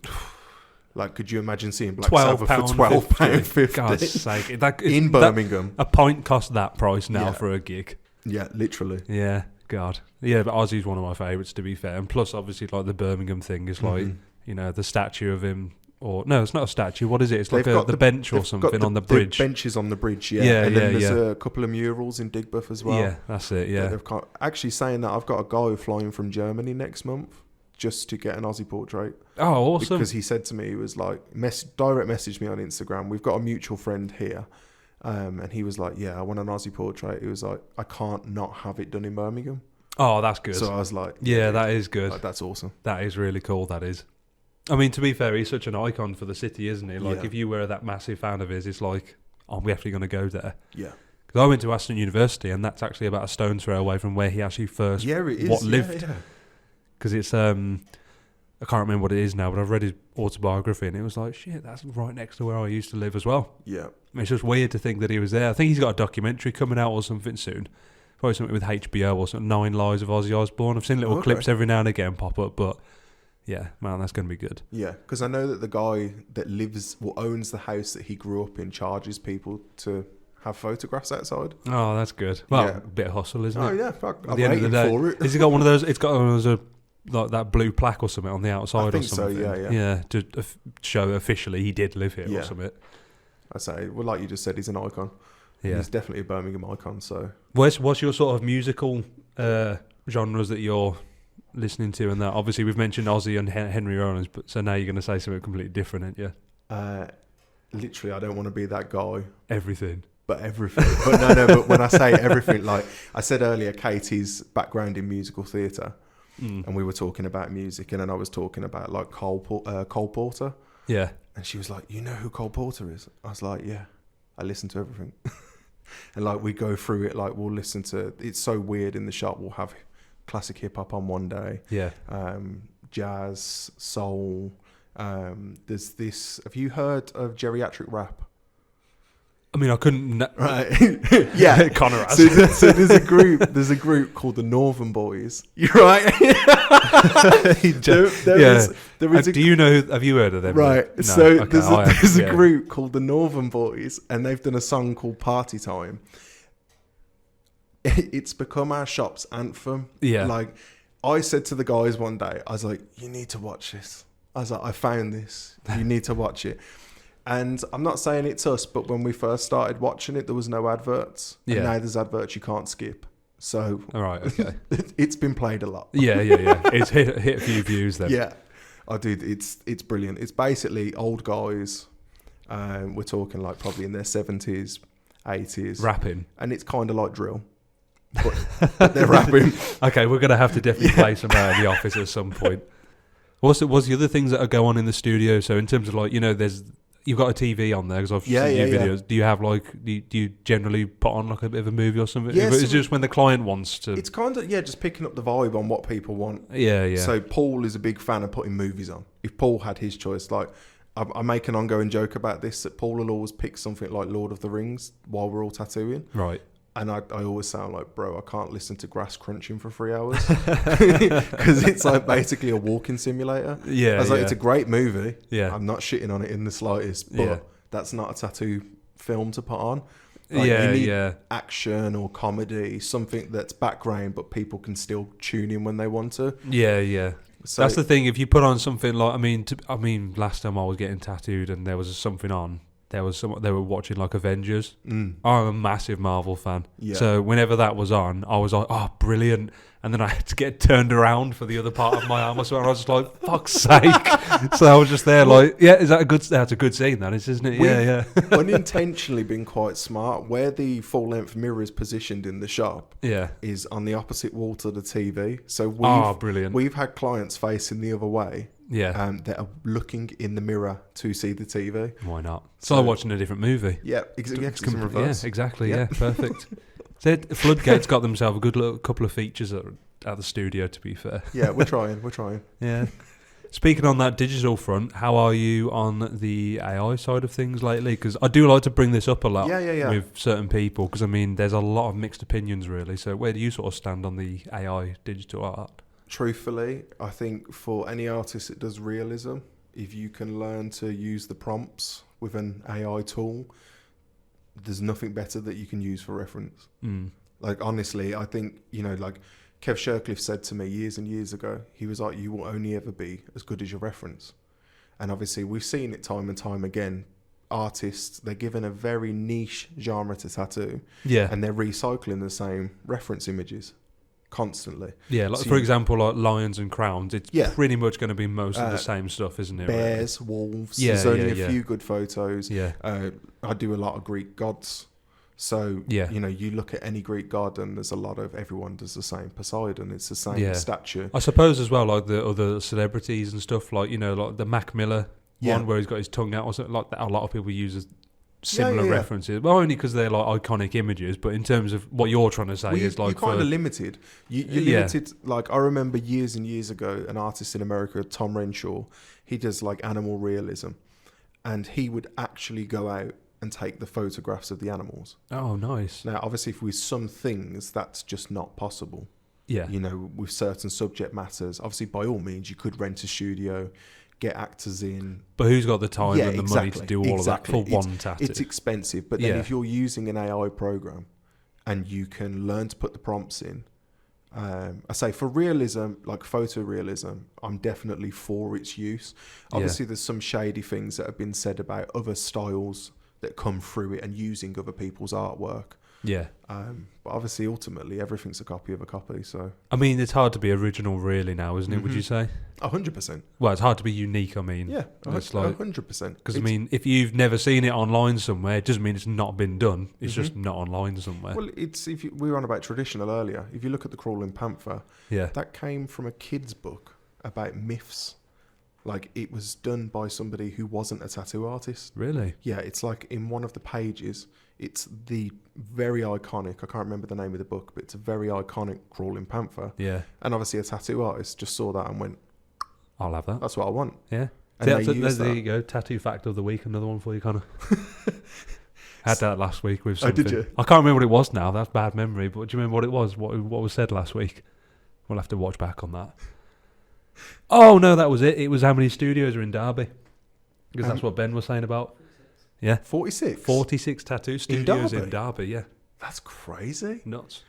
Like, could you imagine seeing Black Sabbath for £12.50? God's sake. In Birmingham. A pint costs that price now for a gig. Yeah, literally. Yeah, God. Yeah, but Ozzy's one of my favourites, to be fair. And plus, obviously, like, the Birmingham thing is like, you know, the statue of him. Or no, it's not a statue. What is it? It's like the bench or something on the bridge. The benches on the bridge, yeah. And then there's a couple of murals in Digbeth as well. Yeah, that's it, yeah. Actually, saying that, I've got a guy flying from Germany next month just to get an Aussie portrait. Oh, awesome. Because he said to me, he was like, direct messaged me on Instagram. We've got a mutual friend here. And he was like, yeah, I want an Aussie portrait. He was like, I can't not have it done in Birmingham. Oh, that's good. So I was like... Yeah, that is good. Like, that's awesome. That is really cool, that is. I mean, to be fair, he's such an icon for the city, isn't he? Like, if you were that massive fan of his, it's like, oh, we're actually going to go there. Yeah. Because I went to Aston University, and that's actually about a stone's throw away from where he actually first lived. Because it's... I can't remember what it is now, but I've read his autobiography, and it was like, shit, that's right next to where I used to live as well. Yeah. It's just weird to think that he was there. I think he's got a documentary coming out or something soon. Probably something with HBO or something, 9 Lives of Ozzy Osbourne. I've seen little clips every now and again pop up, but yeah, man, that's going to be good. Yeah, because I know that the guy that owns the house that he grew up in charges people to have photographs outside. Oh, that's good. Well, a bit of hustle, isn't it? Oh, yeah, fuck. At the end of the day, for it. Has he got one of those? It's got one of those, like that blue plaque or something on the outside or something. So, yeah. Yeah, to show officially he did live here or something. I say, well, like you just said, he's an icon. Yeah. He's definitely a Birmingham icon, so... What's your sort of musical genres that you're listening to and that? Obviously, we've mentioned Ozzy and Henry Rollins, but so now you're going to say something completely different, aren't you? Literally, I don't want to be that guy. Everything. But everything. But no, but when I say everything, like I said earlier, Katie's background in musical theatre, and we were talking about music, and then I was talking about like Cole Porter. Yeah. And she was like, you know who Cole Porter is? I was like, yeah, I listen to everything. And like we go through it, like we'll listen to, it's so weird in the shop, we'll have classic hip hop on one day. Yeah. Jazz, soul. There's this, have you heard of geriatric rap? I mean, I couldn't. Right. Yeah. Connor has. So there's a group called the Northern Boys. You're right. Do you know? Have you heard of them? Right. No. So Okay, there's a group called the Northern Boys, and they've done a song called Party Time. It's become our shop's anthem. Yeah. Like, I said to the guys one day, I was like, you need to watch this. I was like, I found this. You need to watch it. And I'm not saying it's us, but when we first started watching it, there was no adverts. And now there's adverts you can't skip. So all right, okay. It's been played a lot. Yeah. It's hit a few views then. Yeah. I did. It's brilliant. It's basically old guys. We're talking like probably in their 70s, 80s. Rapping. And it's kind of like drill. but they're rapping. Okay, we're going to have to definitely play some out in the office at some point. What's the other things that go on in the studio? So in terms of like, you've got a TV on there because I've seen your videos. Do you have do you generally put on like a bit of a movie or something? Yeah, it's just when the client wants to. It's kind of just picking up the vibe on what people want. Yeah. So Paul is a big fan of putting movies on. If Paul had his choice, like I make an ongoing joke about this, that Paul will always pick something like Lord of the Rings while we're all tattooing. Right. And I always sound like, bro, I can't listen to grass crunching for 3 hours because it's like basically a walking simulator. Yeah, I was like, it's a great movie. Yeah, I'm not shitting on it in the slightest, but that's not a tattoo film to put on. Like, you need action or comedy, something that's background, but people can still tune in when they want to. Yeah. So that's the thing. If you put on something like, I mean, last time I was getting tattooed and there was something on. They were watching like Avengers. I'm a massive Marvel fan. Yeah. So whenever that was on, I was like, oh, brilliant. And then I had to get turned around for the other part of my arm. So I was just like, fuck's sake. So I was just there like, that's a good scene, that is, isn't it? Yeah. Unintentionally been quite smart. Where the full length mirror is positioned in the shop is on the opposite wall to the TV. So brilliant. We've had clients facing the other way. Yeah. That are looking in the mirror to see the TV. Why not? It's like watching a different movie. Yeah, exactly. It's in reverse. Yeah, exactly. Yeah, perfect. So Floodgate's got themselves a good little couple of features at the studio, to be fair. Yeah, we're trying. Yeah. Speaking on that digital front, how are you on the AI side of things lately? Because I do like to bring this up a lot with certain people, because I mean, there's a lot of mixed opinions really. So where do you sort of stand on the AI digital art? Truthfully, I think for any artist that does realism, if you can learn to use the prompts with an AI tool, there's nothing better that you can use for reference. Like, honestly, I think, like Kev Shercliffe said to me years and years ago, he was like, you will only ever be as good as your reference. And obviously we've seen it time and time again. Artists, they're given a very niche genre to tattoo, and they're recycling the same reference images constantly. Yeah, like, so for example, like lions and crowns, it's pretty much going to be most of the same stuff, isn't it? Bears, really? Wolves. There's only a few good photos. Yeah. I do a lot of Greek gods. So, you look at any Greek god and there's a lot of, everyone does the same. Poseidon, it's the same statue. I suppose as well, like the other celebrities and stuff, like, like the Mac Miller one where he's got his tongue out or something like that. A lot of people use as similar references. Well, only because they're like iconic images, but in terms of what you're trying to say is like... You're kind of limited. You're limited. Like, I remember years and years ago, an artist in America, Tom Renshaw, he does like animal realism. And he would actually go out and take the photographs of the animals. Oh, nice. Now, obviously, with some things, that's just not possible. Yeah. With certain subject matters. Obviously, by all means, you could rent a studio, get actors in. But who's got the time and the money to do all of that for one tattoo? It's expensive. But then if you're using an AI program and you can learn to put the prompts in, I say for realism, like photorealism, I'm definitely for its use. Obviously, there's some shady things that have been said about other styles that come through it and using other people's artwork. Yeah. But obviously, ultimately, everything's a copy of a copy. So I mean, it's hard to be original, really, now, isn't it? Would you say? 100%. Well, it's hard to be unique. I mean, yeah, it's like 100%. Because I mean, if you've never seen it online somewhere, it doesn't mean it's not been done. It's just not online somewhere. Well, we were on about traditional earlier. If you look at the Crawling Panther, that came from a kid's book about myths. Like, it was done by somebody who wasn't a tattoo artist. Really? Yeah, it's like in one of the pages, it's the very iconic, I can't remember the name of the book, but it's a very iconic Crawling Panther. Yeah. And obviously a tattoo artist just saw that and went, I'll have that. That's what I want. Yeah. And there you go. Tattoo fact of the week, another one for you, Connor. Had that last week with something. Oh, did you? I can't remember what it was now. That's bad memory. But do you remember what it was? What was said last week? We'll have to watch back on that. Oh, no, that was it. It was how many studios are in Derby. Because that's what Ben was saying about. Yeah. 46? 46 tattoo studios in Derby, yeah. That's crazy. Nuts.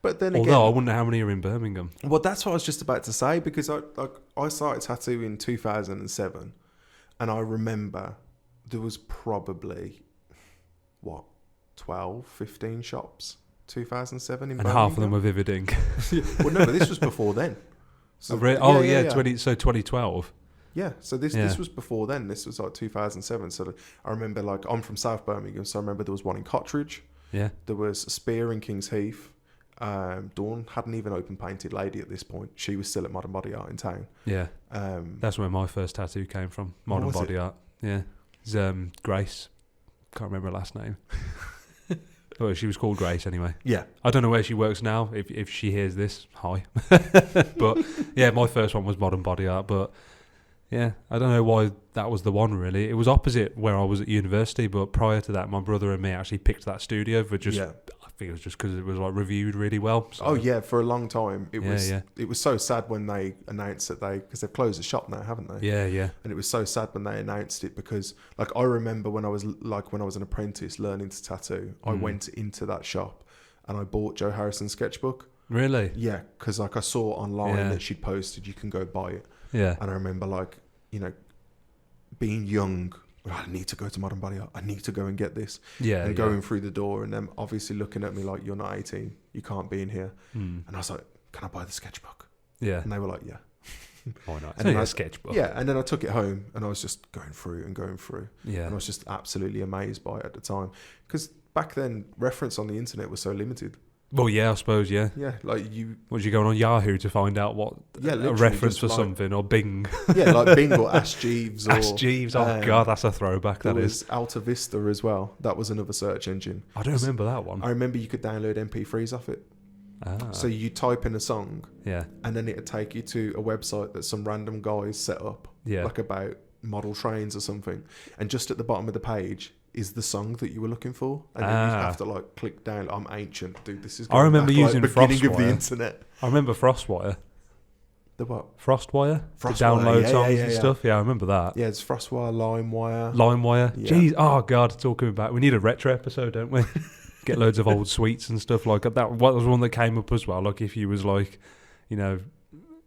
But then again... Although I wonder how many are in Birmingham. Well, that's what I was just about to say, because I started tattoo in 2007, and I remember there was probably, 12, 15 shops, 2007 in Birmingham. And half of them were Vivid Ink. Well, no, but this was before then. So, 2012. Yeah, so this was before then. This was like 2007. So I remember, like, I'm from South Birmingham, so I remember there was one in Cottridge. Yeah. There was a Spear in Kings Heath. Dawn hadn't even opened Painted Lady at this point. She was still at Modern Body Art in town. Yeah. That's where my first tattoo came from. Modern Body Art. Yeah. It's Grace. Can't remember her last name. Well, she was called Grace anyway. Yeah. I don't know where she works now. If she hears this, hi. But yeah, my first one was Modern Body Art. But yeah, I don't know why that was the one really. It was opposite where I was at university. But prior to that, my brother and me actually picked that studio for just. Yeah. I think it was just because it was like reviewed really well. So. Oh yeah, for a long time it was. Yeah. It was so sad when they announced that because they've closed the shop now, haven't they? Yeah. And it was so sad when they announced it because, like, I remember when I was an apprentice learning to tattoo, I went into that shop and I bought Joe Harrison's sketchbook. Really? Yeah, because like I saw online that she'd posted, you can go buy it. Yeah. And I remember being young. I need to go to Modern Body Art. I need to go and get this. Yeah. And going through the door and them obviously looking at me like, you're not 18. You can't be in here. And I was like, can I buy the sketchbook? Yeah. And they were like, yeah. Why not? It's And only then a sketchbook. Yeah. And then I took it home and I was just going through. Yeah. And I was just absolutely amazed by it at the time. Because back then, reference on the internet was so limited. Well, yeah, I suppose, yeah. Yeah, like you... Was you going on Yahoo to find out what a reference for something, or Bing? Yeah, like Bing or Ask Jeeves. Or, Ask Jeeves, oh God, that's a throwback, that is. There was Alta Vista as well. That was another search engine. I don't remember that one. I remember you could download MP3s off it. Ah. So you type in a song, yeah, and then it'd take you to a website that some random guys set up, like about model trains or something. And just at the bottom of the page is the song that you were looking for, and then you have to like click down. I'm ancient, dude. This is. I remember using beginning Frostwire. of the internet. I remember Frostwire. The what? Frostwire. To download songs and stuff. Yeah, I remember that. Yeah, it's Frostwire, LimeWire. LimeWire. Yeah. Jeez, oh God, it's all coming back. We need a retro episode, don't we? Get loads of old sweets and stuff like that. What was one that came up as well? Like if you was like,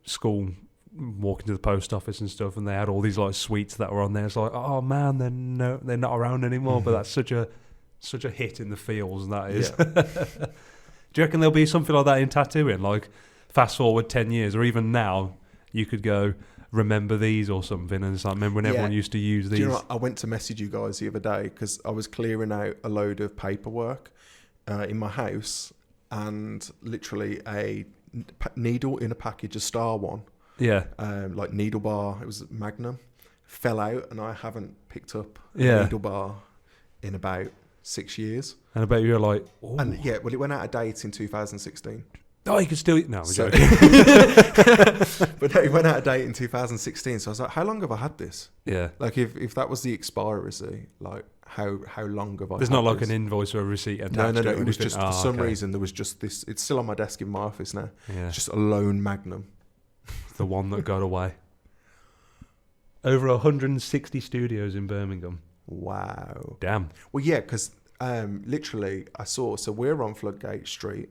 school. Walking to the post office and stuff, and they had all these like sweets that were on there. It's like, oh man, they're not around anymore. But that's such a hit in the feels, and that is. Yeah. Do you reckon there'll be something like that in tattooing? Like fast forward 10 years, or even now, you could go remember these or something, and it's like remember when everyone used to use these. Do you know what? I went to message you guys the other day because I was clearing out a load of paperwork in my house, and literally a needle in a package, a star one. Yeah. Like needle bar, it was Magnum, fell out, and I haven't picked up a needle bar in about 6 years. And I bet you're like, ooh. And yeah, well, it went out of date in 2016. Oh, you can still eat. No, I'm joking. But no, it went out of date in 2016. So I was like, how long have I had this? Yeah. Like if that was the expiry, like how long have I? There's not like an invoice or a receipt attached. No. To it It was just for some okay. reason there was just this. It's still on my desk in my office now. Yeah. It's just a lone Magnum. The one that got away. Over 160 studios in Birmingham. Wow. Damn. Well, yeah, because literally I saw, so we're on Floodgate Street.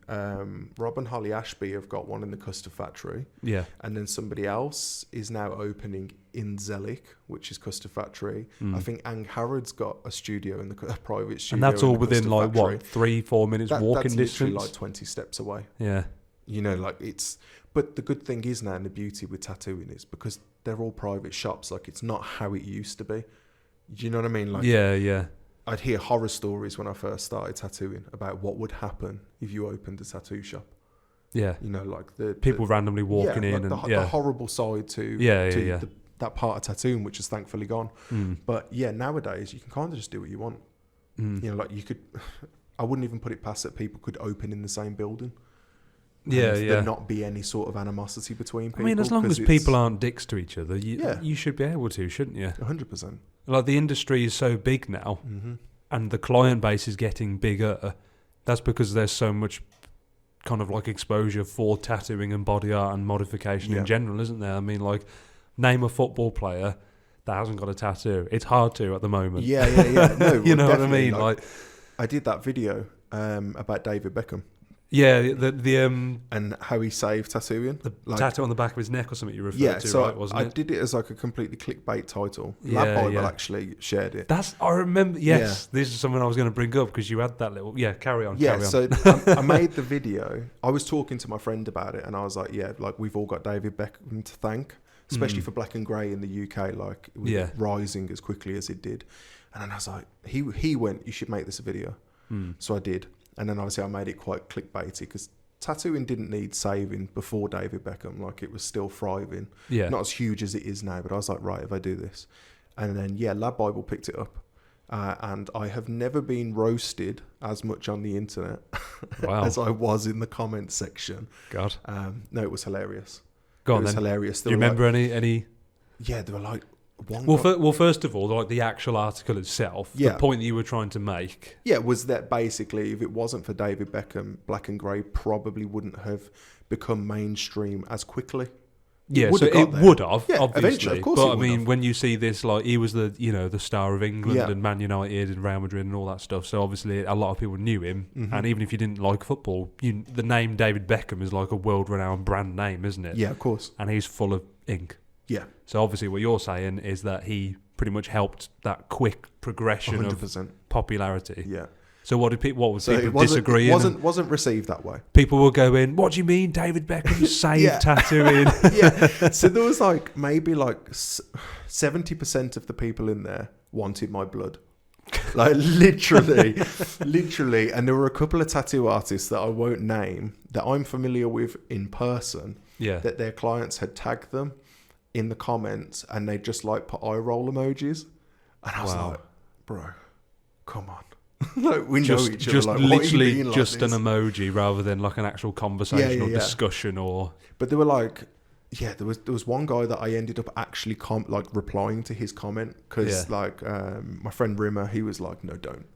Rob and Holly Ashby have got one in the Custard Factory. Yeah. And then somebody else is now opening in Zellick, which is Custard Factory. I think Ang Harrod's got a studio in a private studio. And that's all in the within Custard like Factory. what, 3-4 minutes walking that's distance? literally like 20 steps away. Yeah. Like it's... But the good thing is now, and the beauty with tattooing is because they're all private shops, like it's not how it used to be. Do you know what I mean? Like, yeah. I'd hear horror stories when I first started tattooing about what would happen if you opened a tattoo shop. Yeah. Like the people randomly walking in, like and the horrible side to that part of tattooing, which is thankfully gone. But yeah, nowadays you can kind of just do what you want. Like you could. I wouldn't even put it past that people could open in the same building. There not be any sort of animosity between people. I mean, as long as people aren't dicks to each other, you should be able to, shouldn't you? 100%. Like the industry is so big now, and the client base is getting bigger. That's because there's so much kind of like exposure for tattooing and body art and modification in general, isn't there? I mean, like, name a football player that hasn't got a tattoo. It's hard to at the moment. Yeah. No, you know what I mean? Like, I did that video about David Beckham. Yeah, the and how he saved tattooing. The tattoo on the back of his neck or something you referred to, so right, wasn't it? I did it as like a completely clickbait title. Yeah, Lab Bible actually shared it. I remember, yes. This is something I was going to bring up because you had that little... Yeah, carry on. So I made the video. I was talking to my friend about it and I was like, like we've all got David Beckham to thank, especially for Black and Grey in the UK, like it was rising as quickly as it did. And then I was like, he went, you should make this a video. So I did. And then obviously I made it quite clickbaity because tattooing didn't need saving before David Beckham. Like, it was still thriving. Yeah. Not as huge as it is now, but I was like, right, if I do this. And then, yeah, Lad Bible picked it up. And I have never been roasted as much on the internet Wow. as I was in the comments section. God. No, it was hilarious. Go on It was then. hilarious. Do you remember any? Yeah, they were like... Well, first of all, like the actual article itself, Yeah. the point that you were trying to make. Yeah, was that basically, if it wasn't for David Beckham, Black and Grey probably wouldn't have become mainstream as quickly. Yeah, would so have got it there. would have, Yeah, obviously. eventually, of course but it I would mean, have. when you see this, like, he was the star of England Yeah. and Man United and Real Madrid and all that stuff. So obviously, a lot of people knew him. Mhm. And even if you didn't like football, the name David Beckham is like a world-renowned brand name, isn't it? Yeah, of course. And he's full of ink. Yeah, So obviously, what you're saying is that he pretty much helped that quick progression 100%. of popularity. Yeah. So what would people It disagree? wasn't received that way. People will go in, what do you mean David Beckham saved Yeah. tattooing? Yeah. So there was like maybe like 70% of the people in there wanted my blood. Like literally. And there were a couple of tattoo artists that I won't name that I'm familiar with in person, Yeah. that their clients had tagged them in the comments and they just like put eye roll emojis. And I was Wow. like, bro, come on. Like, we know each other. Just like, what are you literally being like just this? an emoji rather than like an actual conversation or yeah. discussion or... But they were like, yeah, there was one guy that I ended up actually replying to his comment because my friend Rimmer, he was like, no, don't.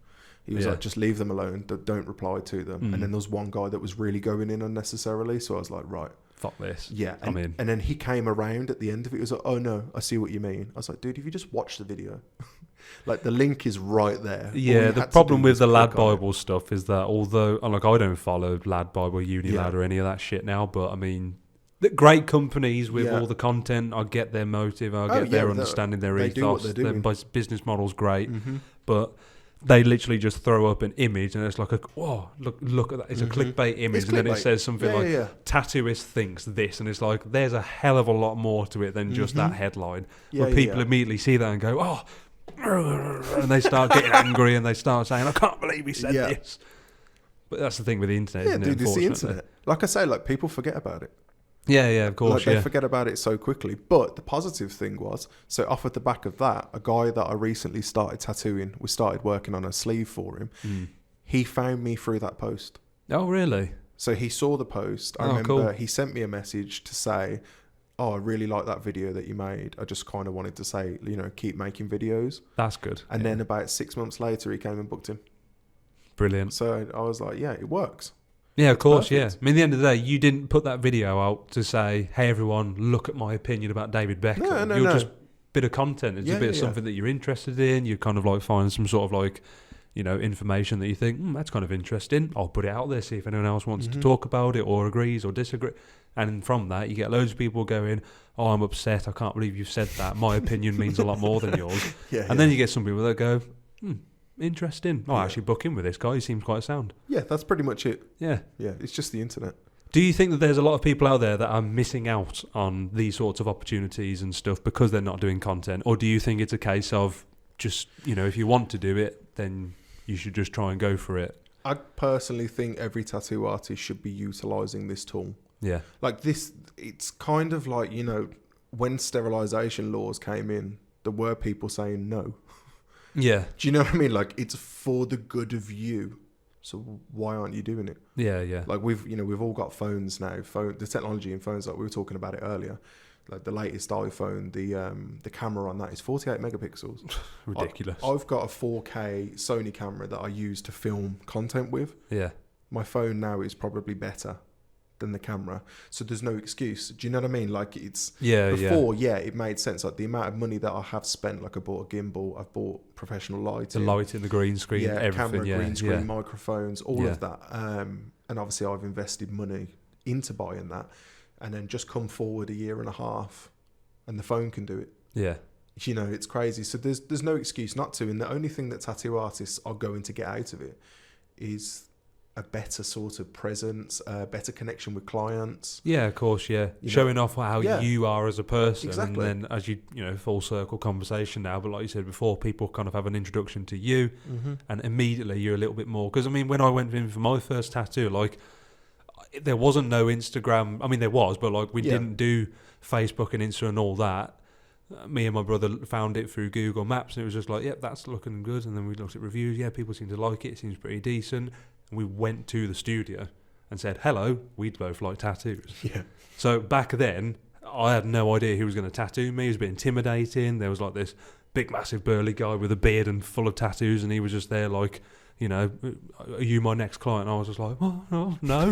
He was like, just leave them alone. Don't reply to them. And then there was one guy that was really going in unnecessarily. So I was like, right. Fuck this. Yeah. And then he came around at the end of it. He was like, oh no, I see what you mean. I was like, dude, if you just watch the video, like the link is right there. All Yeah, you the had to problem do with was the click Lad on it. Bible stuff is that although, like, I don't follow Lad Bible, Unilad Yeah. or any of that shit now, but I mean, the great companies with Yeah. all the content, I get their motive, I Oh, get their yeah, understanding, their they do what ethos, they're their doing. business model's great, Mhm. but they literally just throw up an image and it's like, look at that, it's a clickbait image, It's and then it clickbait. says something Yeah, like, yeah. tattooist thinks this, and it's like, there's a hell of a lot more to it than just that headline. Yeah, Where people yeah. immediately see that and go, oh, and they start getting angry and they start saying, I can't believe he said Yeah. this. But that's the thing with the internet, Yeah, isn't dude, it? it's the Unfortunately. internet. Like I say, like people forget about it. Yeah, of Like course, they yeah. forget about it so quickly. But the positive thing was, so off at the back of that, a guy that I recently started tattooing, we started working on a sleeve for him. He found me through that post. Oh, really? So he saw the post. I Oh, remember cool. he sent me a message to say, oh, I really like that video that you made. I just kind of wanted to say, keep making videos. That's good. And Yeah. then about 6 months later, he came and booked him. Brilliant. So I was like, yeah, it works. Yeah, of course, yeah. perfect. I mean, at the end of the day, you didn't put that video out to say, hey, everyone, look at my opinion about David Beckham. No, You're no. just bit of content. It's Yeah, a bit of yeah. something that you're interested in. You kind of like find some sort of like, information that you think, that's kind of interesting. I'll put it out there, see if anyone else wants to talk about it or agrees or disagree. And from that, you get loads of people going, oh, I'm upset. I can't believe you've said that. My opinion means a lot more than yours. Yeah, And then you get some people that go, interesting. I'll Yeah. actually book in with this guy. He seems quite sound. yeah, that's pretty much it. Yeah. Yeah, it's just the internet. Do you think that there's a lot of people out there that are missing out on these sorts of opportunities and stuff because they're not doing content? Or do you think it's a case of just, if you want to do it, then you should just try and go for it? I personally think every tattoo artist should be utilizing this tool. Yeah. Like this, it's kind of like, when sterilization laws came in, there were people saying no. Yeah. Do you know what I mean? Like, it's for the good of you. So why aren't you doing it? Yeah. Like we've all got phones now. The technology in phones, like we were talking about it earlier. Like the latest iPhone, the camera on that is 48 megapixels. Ridiculous. I've got a 4K Sony camera that I use to film content with. Yeah. My phone now is probably better than the camera, so there's no excuse. Do you know what I mean? Like it's before, it made sense. Like the amount of money that I have spent. Like I bought a gimbal, I've bought professional lighting, The light in the green screen, everything. camera, green screen, microphones, all Yeah. of that. And obviously, I've invested money into buying that, and then just come forward a year and a half, and the phone can do it. Yeah. It's crazy. So there's no excuse not to. And the only thing that tattoo artists are going to get out of it is a better sort of presence, a better connection with clients. Yeah, of course, yeah. Showing off how you are as a person. Exactly. And then as full circle conversation now, but like you said before, people kind of have an introduction to you and immediately you're a little bit more. Because, I mean, when I went in for my first tattoo, like, there wasn't no Instagram. I mean, there was, but like we didn't do Facebook and Insta and all that. Me and my brother found it through Google Maps and it was just like, yep, that's looking good. And then we looked at reviews. Yeah, people seem to like it. It seems pretty decent. We went to the studio and said, hello, we'd both like tattoos. Yeah. So back then, I had no idea who was going to tattoo me. It was a bit intimidating. There was like this big, massive, burly guy with a beard and full of tattoos, and he was just there like, are you my next client? And I was just like, oh, no.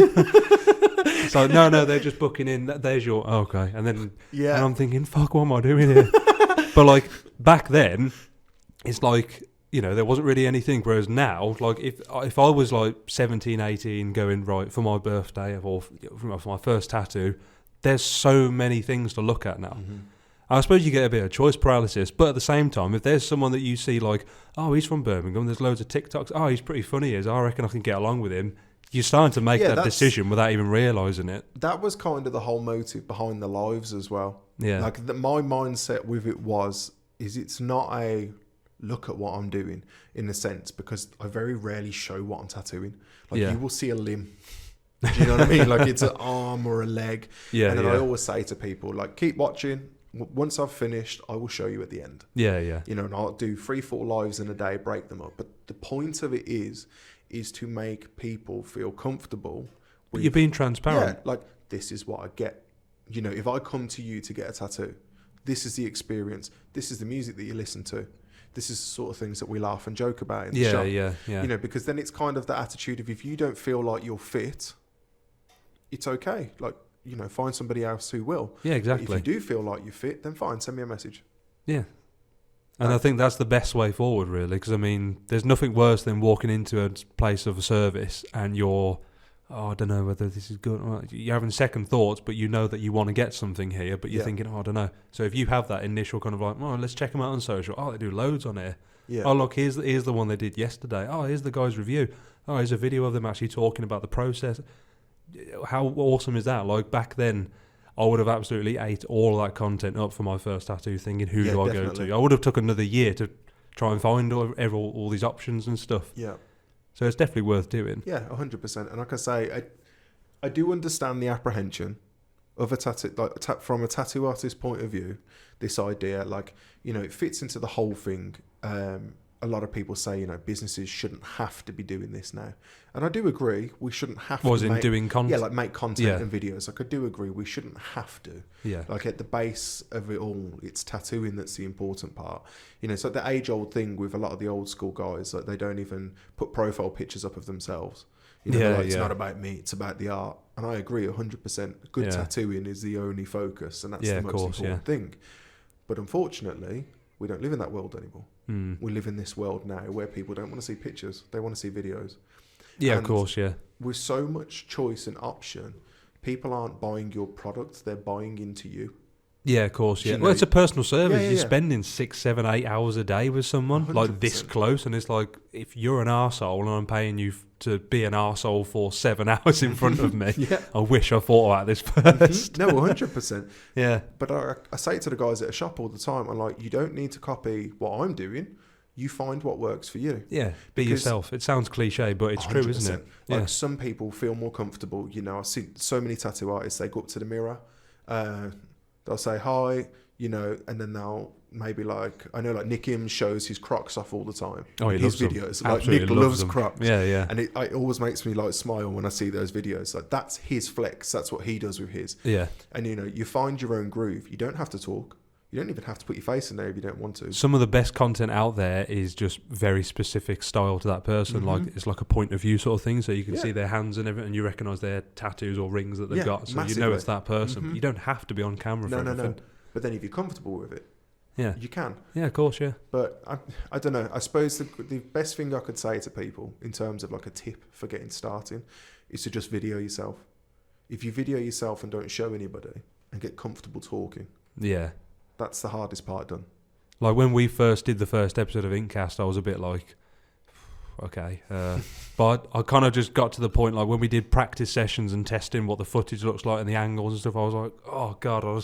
So, no, they're just booking in. There's your, okay. And then and I'm thinking, fuck, what am I doing here? But like, back then, it's like, there wasn't really anything. Whereas now, like, if I was like 17, 18, going right for my birthday or for my first tattoo, there's so many things to look at now. I suppose you get a bit of choice paralysis, but at the same time, if there's someone that you see like, oh, he's from Birmingham, there's loads of TikToks, oh, he's pretty funny, I reckon I can get along with him. You're starting to make that decision without even realising it. That was kind of the whole motive behind the lives as well. Yeah. Like my mindset with it is it's not a look at what I'm doing in a sense, because I very rarely show what I'm tattooing. Like you will see a limb. Do you know what I mean? Like it's an arm or a leg. Yeah. And then I always say to people, like, keep watching. Once I've finished, I will show you at the end. Yeah. And I'll do 3-4 lives in a day, break them up. But the point of it is to make people feel comfortable. But you're being transparent. Yeah, like, this is what I get. If I come to you to get a tattoo, this is the experience. This is the music that you listen to. This is the sort of things that we laugh and joke about in the shop. Yeah. Because then it's kind of the attitude of, if you don't feel like you're fit, it's okay. Like, find somebody else who will. Yeah, exactly. But if you do feel like you're fit, then fine, send me a message. Yeah. And I think that's the best way forward, really, because, I mean, there's nothing worse than walking into a place of a service and you're, I don't know whether this is good. You're having second thoughts, but you know that you want to get something here, but you're thinking, I don't know. So if you have that initial kind of like, let's check them out on social. Oh, they do loads on here. Yeah. Oh, look, here's the one they did yesterday. Oh, here's the guy's review. Oh, here's a video of them actually talking about the process. How awesome is that? Like, back then, I would have absolutely ate all of that content up for my first tattoo, thinking, who do I go to? I would have took another year to try and find all these options and stuff. Yeah. So it's definitely worth doing. Yeah, 100%. And like I say, I do understand the apprehension of a tattoo, like from a tattoo artist's point of view. This idea, like, it fits into the whole thing. A lot of people say, businesses shouldn't have to be doing this now. And I do agree, we shouldn't have to doing content. Yeah, like make content and videos. Like, I do agree, we shouldn't have to. Yeah. Like, at the base of it all, it's tattooing that's the important part. It's like the age-old thing with a lot of the old school guys. Like, they don't even put profile pictures up of themselves. It's not about me, it's about the art. And I agree 100%. Good tattooing is the only focus, and that's the most important thing. But unfortunately, we don't live in that world anymore. We live in this world now where people don't want to see pictures. They want to see videos. Yeah, and of course, yeah. With so much choice and option, people aren't buying your product, they're buying into you. Yeah, of course, yeah. Well, it's a personal service. You're spending 6, 7, 8 hours a day with someone 100%. Like this close, and it's like, if you're an arsehole and I'm paying you to be an arsehole for 7 hours in front of me, I wish I thought about this first. No, 100%. Yeah. But I say it to the guys at a shop all the time, I'm like, you don't need to copy what I'm doing. You find what works for you. Yeah, be yourself. It sounds cliche, but it's 100%. True, isn't it? Like, some people feel more comfortable. I see so many tattoo artists, they go up to the mirror, they'll say hi, and then they'll maybe I know Nick Im shows his Crocs off all the time. Oh, he his loves videos. Them. Like, Nick loves them. Crocs. Yeah. And it always makes me smile when I see those videos. Like, that's his flex. That's what he does with his. Yeah. And you find your own groove. You don't have to talk. You don't even have to put your face in there if you don't want to. Some of the best content out there is just very specific style to that person. Like, it's like a point of view sort of thing. So you can see their hands and everything, and you recognise their tattoos or rings that they've got. So massively. It's that person. But you don't have to be on camera for everything. No. But then if you're comfortable with it, you can. Yeah, of course, yeah. But I don't know. I suppose the best thing I could say to people in terms of like a tip for getting started is to just video yourself. If you video yourself and don't show anybody and get comfortable talking. Yeah. That's the hardest part done. Like, when we first did the first episode of Inkcast, I was a bit like, okay. But I kind of just got to the point, like when we did practice sessions and testing what the footage looks like and the angles and stuff, I was like, oh God, I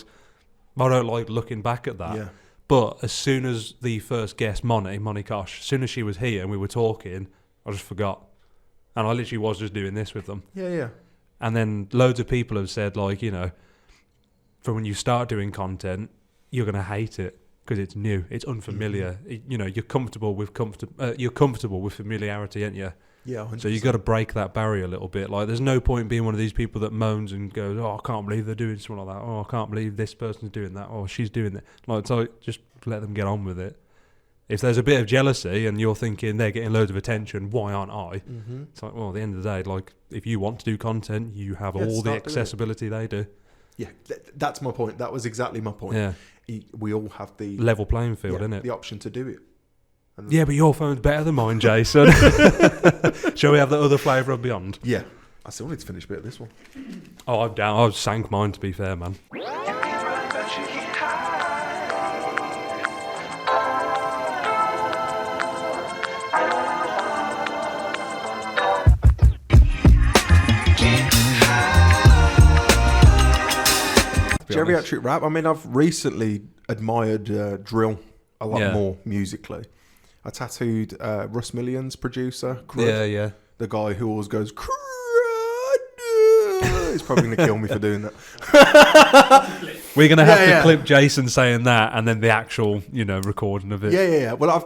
don't like looking back at that. Yeah. But as soon as the first guest, Moni Kosh, as soon as she was here and we were talking, I just forgot. And I literally was just doing this with them. Yeah. And then loads of people have said, like, from when you start doing content, you're going to hate it because it's new, it's unfamiliar. You're comfortable with familiarity, aren't you? Yeah, 100%. So you got to break that barrier a little bit. Like, there's no point being one of these people that moans and goes, "Oh, I can't believe they're doing something like that. Oh, I can't believe this person's doing that. Oh, she's doing that." Like, so just let them get on with it. If there's a bit of jealousy and you're thinking they're getting loads of attention, why aren't I? Mm-hmm. It's like, well, at the end of the day, like, if you want to do content, you have all the start doing accessibility they do. Yeah, that's my point. That was exactly my point. Yeah, We all have the level playing field, isn't it? The option to do it. Yeah, but your phone's better than mine, Jason. Shall we have the other flavour of Beyond? Yeah. I still need to finish a bit of this one. Oh, I've sank mine, to be fair, man. Geriatric rap. I mean, I've recently admired drill a lot more musically. I tattooed Russ Million's producer, Crud, Yeah. the guy who always goes, Crud. He's probably going to kill me for doing that. We're going to have to clip Jason saying that and then the actual, recording of it. Yeah. Well, I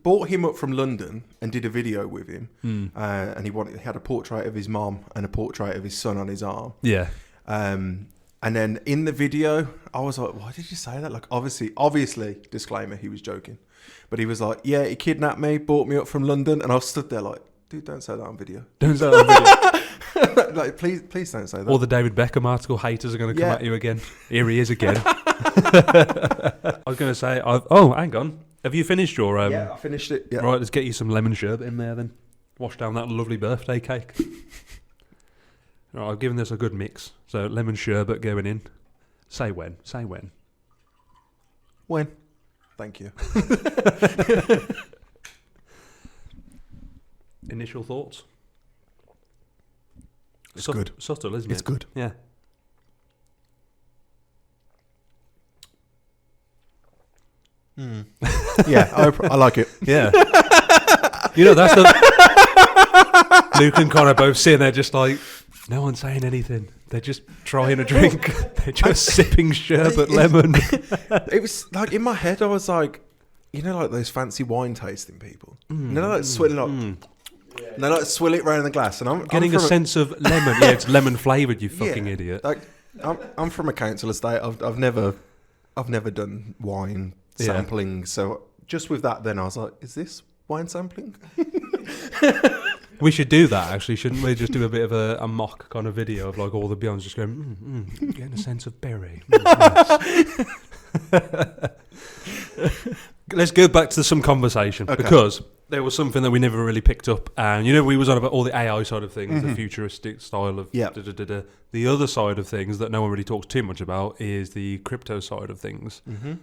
bought him up from London and did a video with him. And he had a portrait of his mom and a portrait of his son on his arm. Yeah. And then in the video, I was like, why did you say that? Like, obviously, disclaimer, he was joking. But he was like, yeah, he kidnapped me, brought me up from London. And I stood there like, dude, don't say that on video. Don't say that on video. Like, please don't say that. Or the David Beckham article, haters are going to come at you again. Here he is again. I was going to say, hang on. Have you finished your... I finished it. Yeah. Right, let's get you some lemon sherbet in there then. Wash down that lovely birthday cake. Right, I've given this a good mix. So lemon sherbet going in. Say when. When? Thank you. Initial thoughts? It's good. Subtle, isn't it? It's good. Yeah. Yeah, I like it. Yeah. That's the... Luke and Connor both sitting there just like, no one's saying anything. They're just trying a drink. They're just sipping sherbet lemon. It was like, in my head, I was like, like those fancy wine tasting people. Like swilling up. They like swill it around the glass. And I'm getting a sense of lemon. Yeah, it's lemon flavoured, you fucking idiot. Like, I'm from a council estate. I've never done wine sampling. So just with that, then I was like, is this wine sampling? We should do that, actually, shouldn't we? Just do a bit of a mock kind of video of like all the Beyonds just going, getting a sense of berry. Nice. Let's go back to some conversation, because there was something that we never really picked up. And, we was on about all the AI side of things, the futuristic style of The other side of things that no one really talks too much about is the crypto side of things. Mm-hmm.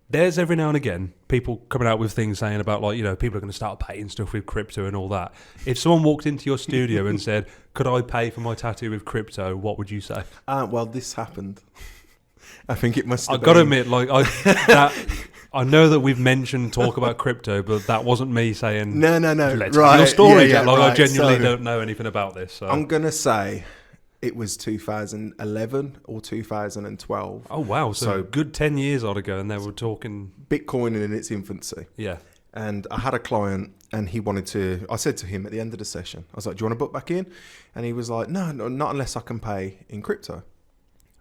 There's every now and again people coming out with things saying about, like, people are going to start paying stuff with crypto and all that. If someone walked into your studio and said, could I pay for my tattoo with crypto, what would you say? Well, this happened. I think it must have I've got to admit, like, I know that we've mentioned talk about crypto, but that wasn't me saying, no. Let's right. hear your story, Jack. Like, right. I genuinely don't know anything about this. So. I'm going to say it was 2011 or 2012. Oh, wow. So good 10 years odd ago, and they were talking... Bitcoin in its infancy. Yeah. And I had a client, and he wanted to... I said to him at the end of the session, I was like, do you want to book back in? And he was like, no, not unless I can pay in crypto.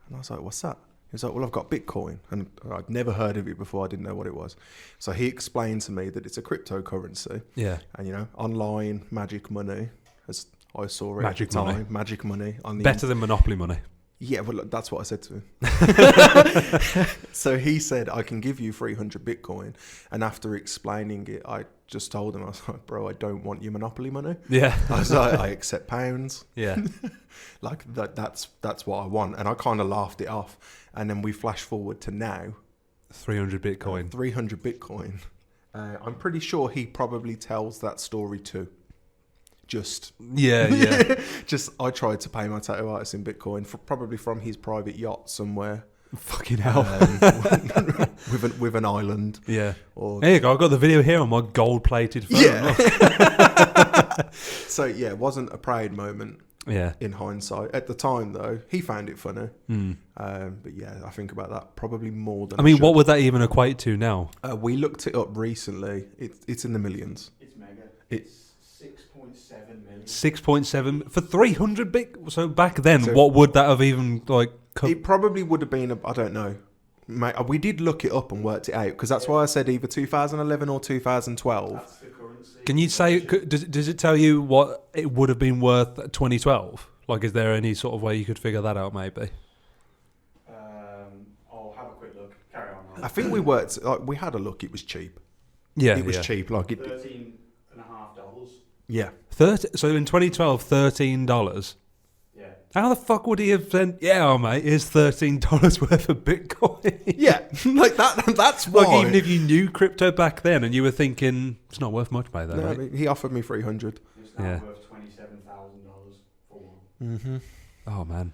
And I was like, what's that? He was like, well, I've got Bitcoin. And I'd never heard of it before. I didn't know what it was. So he explained to me that it's a cryptocurrency. Yeah. And, online magic money, as I saw it magic at the time. Money. Magic money. Better than Monopoly money. Yeah, well, that's what I said to him. So he said, I can give you 300 Bitcoin. And after explaining it, I just told him, I was like, bro, I don't want your Monopoly money. Yeah. I was like, I accept pounds. Yeah. Like, that's what I want. And I kind of laughed it off. And then we flash forward to now. 300 Bitcoin. 300 Bitcoin. I'm pretty sure he probably tells that story too. Just Yeah. I tried to pay my tattoo artist in Bitcoin probably from his private yacht somewhere. Fucking hell. With an island. Yeah. Or There you go. I've got the video here on my gold-plated phone. yeah. So yeah, it wasn't a proud moment. Yeah. In hindsight, at the time though, he found it funny. Mm. But yeah, I think about that probably more than. I mean, should. what would that even equate to now? We looked it up recently. It's in the millions. It's mega. It's 6.7 million. 6.7 for 300 big. So back then, So- what would that have even like? It probably would have been. I don't know. Mate, we did look it up and worked it out because that's why I said either 2011 or 2012. That's the currency. Can you say? Does it tell you what it would have been worth at 2012? Like, is there any sort of way you could figure that out? Maybe. I'll have a quick look. Carry on. I think we worked. Like, we had a look. It was cheap. Yeah, It was cheap. Like it. $13.50. Yeah. 30. So in 2012, $13. Yeah. How the fuck would he have said? Yeah, oh, mate, here's $13 worth of Bitcoin. Yeah. Like that. That's why. Like, even if you knew crypto back then and you were thinking it's not worth much by then, No, right? he offered me 300. It's now Yeah. worth $27,000 for one. Mm-hmm. Oh man.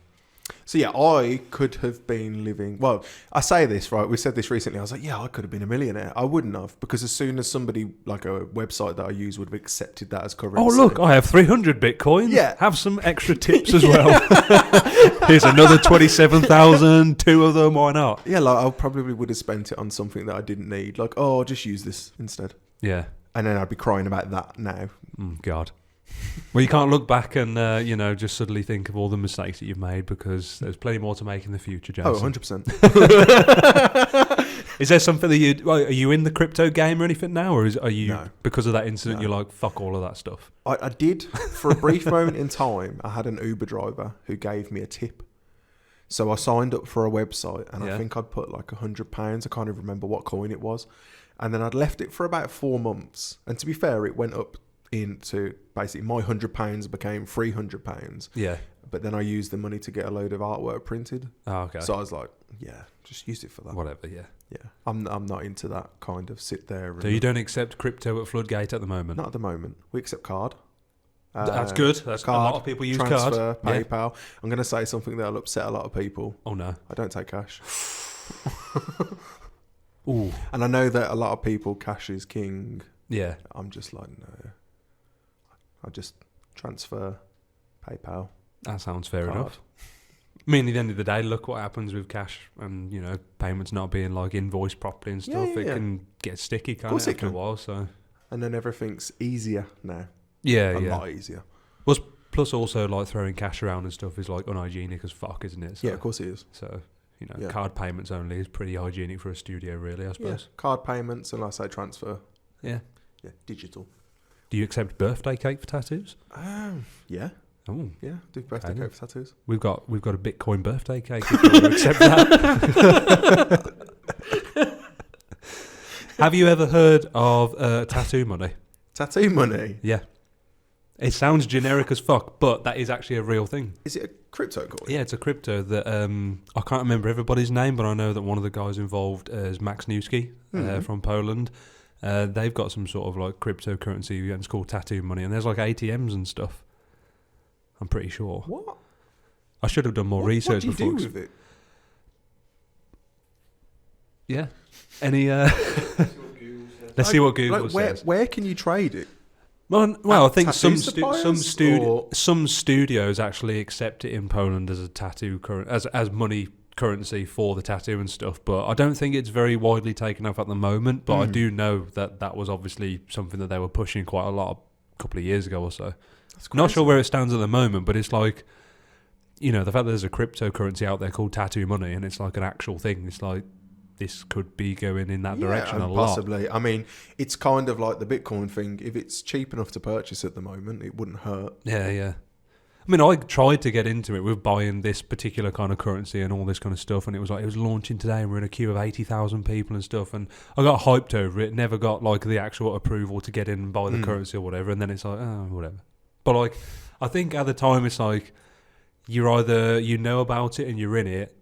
So yeah, I could have been living. Well, I say this right. We said this recently. I was like, yeah, I could have been a millionaire. I wouldn't have, because as soon as somebody like a website that I use would have accepted that as currency. Oh look, I have 300 Bitcoin. Yeah. Have some extra tips as well. Here's another 27,000. 2 of them. Why not? Yeah, like I probably would have spent it on something that I didn't need. Like, oh, I'll just use this instead. Yeah. And then I'd be crying about that now. God. Well, you can't look back and just suddenly think of all the mistakes that you've made, because there's plenty more to make in the future, Jason. Oh, 100%. Is there something that are you in the crypto game or anything now, or are you No. because of that incident No. you're like fuck all of that stuff? I did, for a brief moment in time, I had an Uber driver who gave me a tip. So I signed up for a website and Yeah. I think I'd put like £100. I can't even remember what coin it was. And then I'd left it for about 4 months. And to be fair, it went up into basically my £100 became £300. Yeah. But then I used the money to get a load of artwork printed. Oh, okay. So I was like, yeah, just use it for that. Whatever. Yeah. Yeah, I'm not into that kind of sit there. And So you don't accept crypto at Floodgate at the moment? Not at the moment. We accept card. That's good. That's card, a lot of people use transfer, card. Yeah. PayPal. I'm going to say something that'll upset a lot of people. Oh no. I don't take cash. Ooh. And I know that a lot of people, cash is king. Yeah. I'm just like, no. I just transfer, PayPal. That sounds fair Card. enough. I mean, at the end of the day, look what happens with cash and, payments not being like invoiced properly and stuff. Yeah. It can get sticky, can't course it, it after a can. while? So And then everything's easier now. yeah, A yeah. lot easier. Plus, also like throwing cash around and stuff is like unhygienic as fuck, isn't it? So, Yeah, of course it is. So Yeah. card payments only is pretty hygienic for a studio, really. I Yeah, suppose. card payments, and I say transfer. Yeah. Yeah, digital. Do you accept birthday cake for tattoos? Yeah, Oh, yeah. Do birthday Okay, cake for tattoos. we've got a Bitcoin birthday cake. If you want to accept that. Have you ever heard of tattoo money? Tattoo money. Yeah. It sounds generic as fuck, but that is actually a real thing. Is it a crypto coin? Yeah, it's a crypto that I can't remember everybody's name, but I know that one of the guys involved is Max Newski from Poland. They've got some sort of like cryptocurrency, and it's called tattoo money, and there's like ATMs and stuff. I'm pretty sure. What? I should have done more research What do you before. do with it? Yeah. Any? Let's see what Google Like, says. where can you trade it? Well, I think tattoo some suppliers, some studios actually accept it in Poland as a tattoo as money currency for the tattoo and stuff. But I don't think it's very widely taken up at the moment. But I do know that was obviously something that they were pushing quite a lot a couple of years ago or so. That's Not crazy. sure where it stands at the moment, but it's like, the fact that there's a cryptocurrency out there called tattoo money, and it's like an actual thing. It's like this could be going in that direction a lot. Possibly. I mean, it's kind of like the Bitcoin thing. If it's cheap enough to purchase at the moment, it wouldn't hurt. Yeah, yeah. I mean, I tried to get into it with buying this particular kind of currency and all this kind of stuff, and it was launching today, and we're in a queue of 80,000 people and stuff, and I got hyped over it. Never got like the actual approval to get in and buy the currency or whatever, and then it's like, oh, whatever. But like, I think at the time it's like you're either about it and you're in it,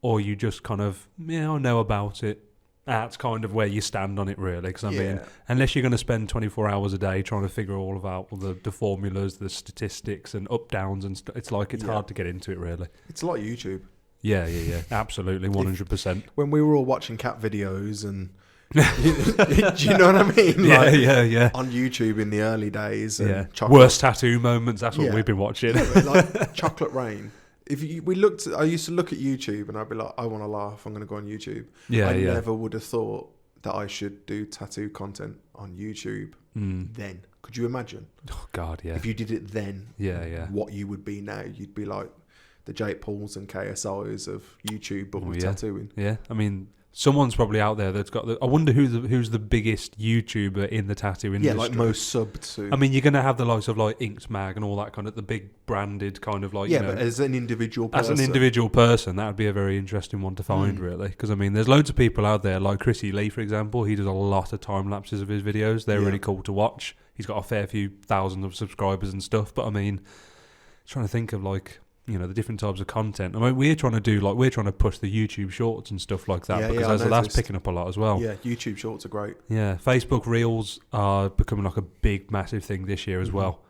or you just kind of I know about it, that's kind of where you stand on it, really. Because I mean, Yeah. unless you're going to spend 24 hours a day trying to figure all the formulas, the statistics, and up downs and stuff, it's hard to get into it, really. It's like YouTube. Yeah, absolutely, 100%. When we were all watching cat videos and do you know what I mean? Yeah. On YouTube in the early days. And Yeah. chocolate, Worst tattoo moments. That's what we've been watching. yeah, but like Chocolate Rain. I used to look at YouTube and I'd be like, I want to laugh. I'm going to go on YouTube. Yeah, I yeah. never would have thought that I should do tattoo content on YouTube. Then, could you imagine? Oh God, yeah. If you did it then, Yeah. what you would be now? You'd be like the Jake Pauls and KSIs of YouTube, but with yeah. tattooing. Yeah, I mean, someone's probably out there that's got. I wonder who's the biggest YouTuber in the tattoo industry. Yeah, like most sub to. I mean, you're gonna have the likes of like Inks Mag and all that kind of the big branded kind of like. Yeah, you know, but as an individual person. that would be a very interesting one to find, really. Because I mean, there's loads of people out there like Chrissy Lee, for example. He does a lot of time lapses of his videos. They're really cool to watch. He's got a fair few thousand of subscribers and stuff. But I mean, trying to think of like. You know, the different types of content. I mean, we're trying to push the YouTube shorts and stuff like that because that's picking up a lot as well. Yeah, YouTube shorts are great. Yeah, Facebook Reels are becoming like a big, massive thing this year as well.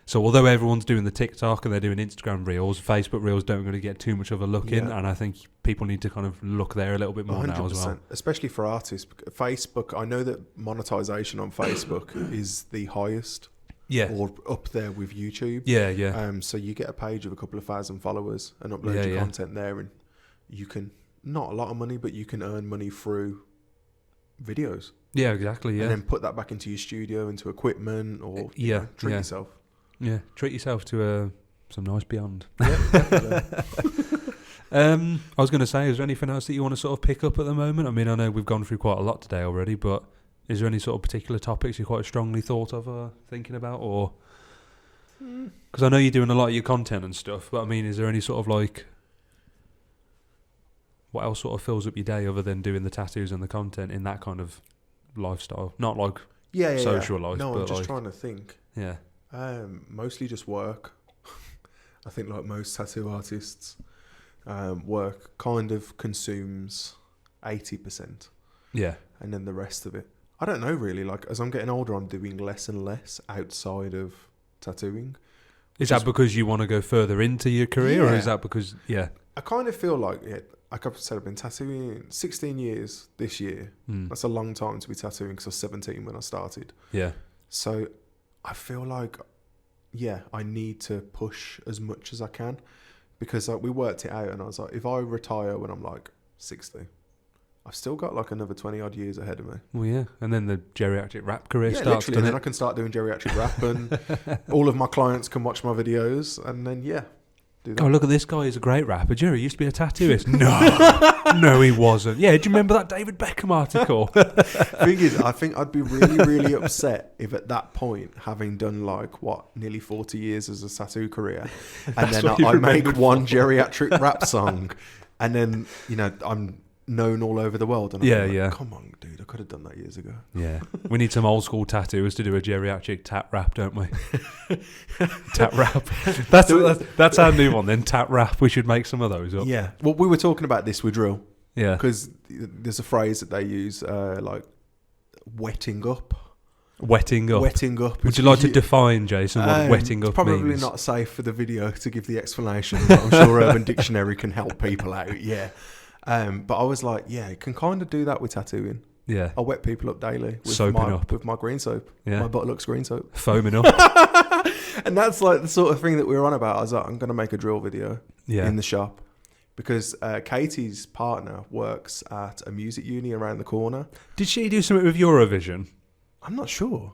So although everyone's doing the TikTok and they're doing Instagram Reels, Facebook Reels don't really get too much of a look in, and I think people need to kind of look there a little bit more 100%. Now as well. Especially for artists. Facebook, I know that monetization on Facebook is the highest. Yeah. Or up there with YouTube. Yeah. So you get a page of a couple of thousand followers and upload your content there, and you can, not a lot of money, but you can earn money through videos. Yeah, exactly. Yeah. And then put that back into your studio, into equipment, or treat yourself. Yeah, treat yourself to some nice Beyond. Yeah, definitely. I was going to say, is there anything else that you want to sort of pick up at the moment? I mean, I know we've gone through quite a lot today already, but is there any sort of particular topics you quite strongly thought of or thinking about? Or because I know you're doing a lot of your content and stuff, but I mean, is there any sort of like, what else sort of fills up your day other than doing the tattoos and the content in that kind of lifestyle? Not like social life. No, but I'm just like, trying to think. Yeah. Mostly just work. I think like most tattoo artists, work kind of consumes 80%. Yeah. And then the rest of it. I don't know really. Like as I'm getting older, I'm doing less and less outside of tattooing. Is that because you want to go further into your career, or is that because I kind of feel like like I've said, I've been tattooing 16 years this year. That's a long time to be tattooing because I was 17 when I started. Yeah. So I feel like I need to push as much as I can because like we worked it out, and I was like, if I retire when I'm like 60. I've still got like another 20 odd years ahead of me. Well, yeah. And then the geriatric rap career starts, literally, and then I can start doing geriatric rap and all of my clients can watch my videos and then, do that. Oh, look at this guy. He's a great rapper. Jerry used to be a tattooist. No, he wasn't. Yeah, do you remember that David Beckham article? Thing is, I think I'd be really, really upset if at that point, having done like, nearly 40 years as a tattoo career, and then I make one geriatric rap song, and then, I'm known all over the world, and I'm like, come on, dude, I could have done that years ago. Yeah, we need some old school tattooers to do a geriatric tat rap, don't we? Tat rap. That's our new one then. Tat rap. We should make some of those up. Yeah. Well, we were talking about this with drill. Yeah. Because there's a phrase that they use, like wetting up. Wetting up. Wetting up. Would you like to define, Jason, what wetting up probably means? not safe for the video to give the explanation, but I'm sure Urban Dictionary can help people out. Yeah. But I was like, you can kind of do that with tattooing. Yeah. I wet people up daily with my green soap. Yeah. My Butterlux green soap. Foaming up. And that's like the sort of thing that we were on about. I was like, I'm going to make a drill video in the shop. Because Katie's partner works at a music uni around the corner. Did she do something with Eurovision? I'm not sure.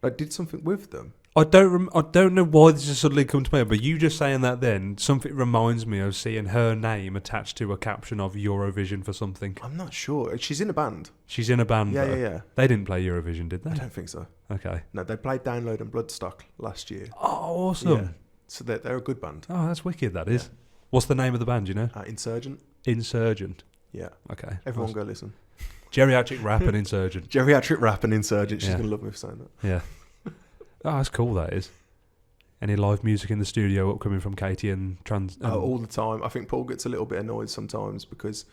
I did something with them. I don't know why this has suddenly come to me, but you just saying that then, something reminds me of seeing her name attached to a caption of Eurovision for something. I'm not sure. She's in a band. She's in a band, Yeah, though. yeah. They didn't play Eurovision, did they? I don't think so. Okay. No, they played Download and Bloodstock last year. Oh, awesome. Yeah. So they're a good band. Oh, that's wicked, that is. What's the name of the band, you know? Insurgent. Insurgent. Yeah. Okay. Everyone go listen. Geriatric rap and Insurgent. Geriatric rap and Insurgent. She's going to love me for saying that. Yeah. Oh, that's cool, that is. Any live music in the studio upcoming from Katie and all the time. I think Paul gets a little bit annoyed sometimes because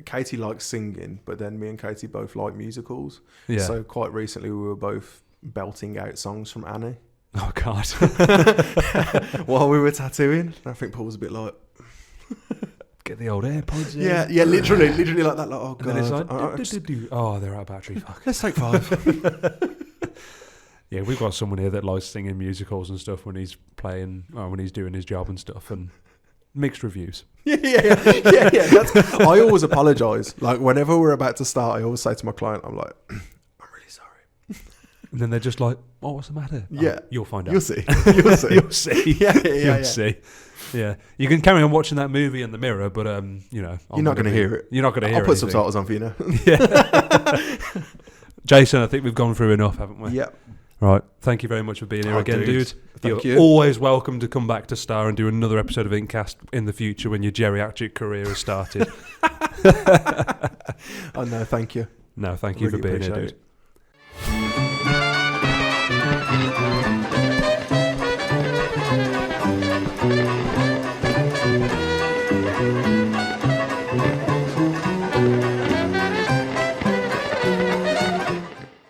Katie likes singing, but then me and Katie both like musicals. Yeah. So quite recently, we were both belting out songs from Annie Oh God. while we were tattooing. I think Paul was a bit like, Get the old AirPods in. yeah, literally like that. Like, oh And then it's god, like, oh, they're out of battery. Fuck. let's take 5. Yeah, we've got someone here that likes singing musicals and stuff when he's playing, or when he's doing his job and stuff, and mixed reviews. Yeah. I always apologise. Like whenever we're about to start, I always say to my client, I'm like, I'm really sorry. And then they're just like, oh, what's the matter? Yeah. Oh, you'll find out. You'll see. You'll see. You'll see. Yeah. See. Yeah. You can carry on watching that movie in the mirror, but, you know. You're not going to hear it. You're not going to hear it. I'll put subtitles on for you now. Yeah. Jason, I think we've gone through enough, haven't we? Yeah. Right. Thank you very much for being here again, dude. Thank You're you. always welcome to come back to Star and do another episode of Inkcast in the future when your geriatric career has started. Oh, no, thank you. No, thank you Really for being here, appreciate dude. it.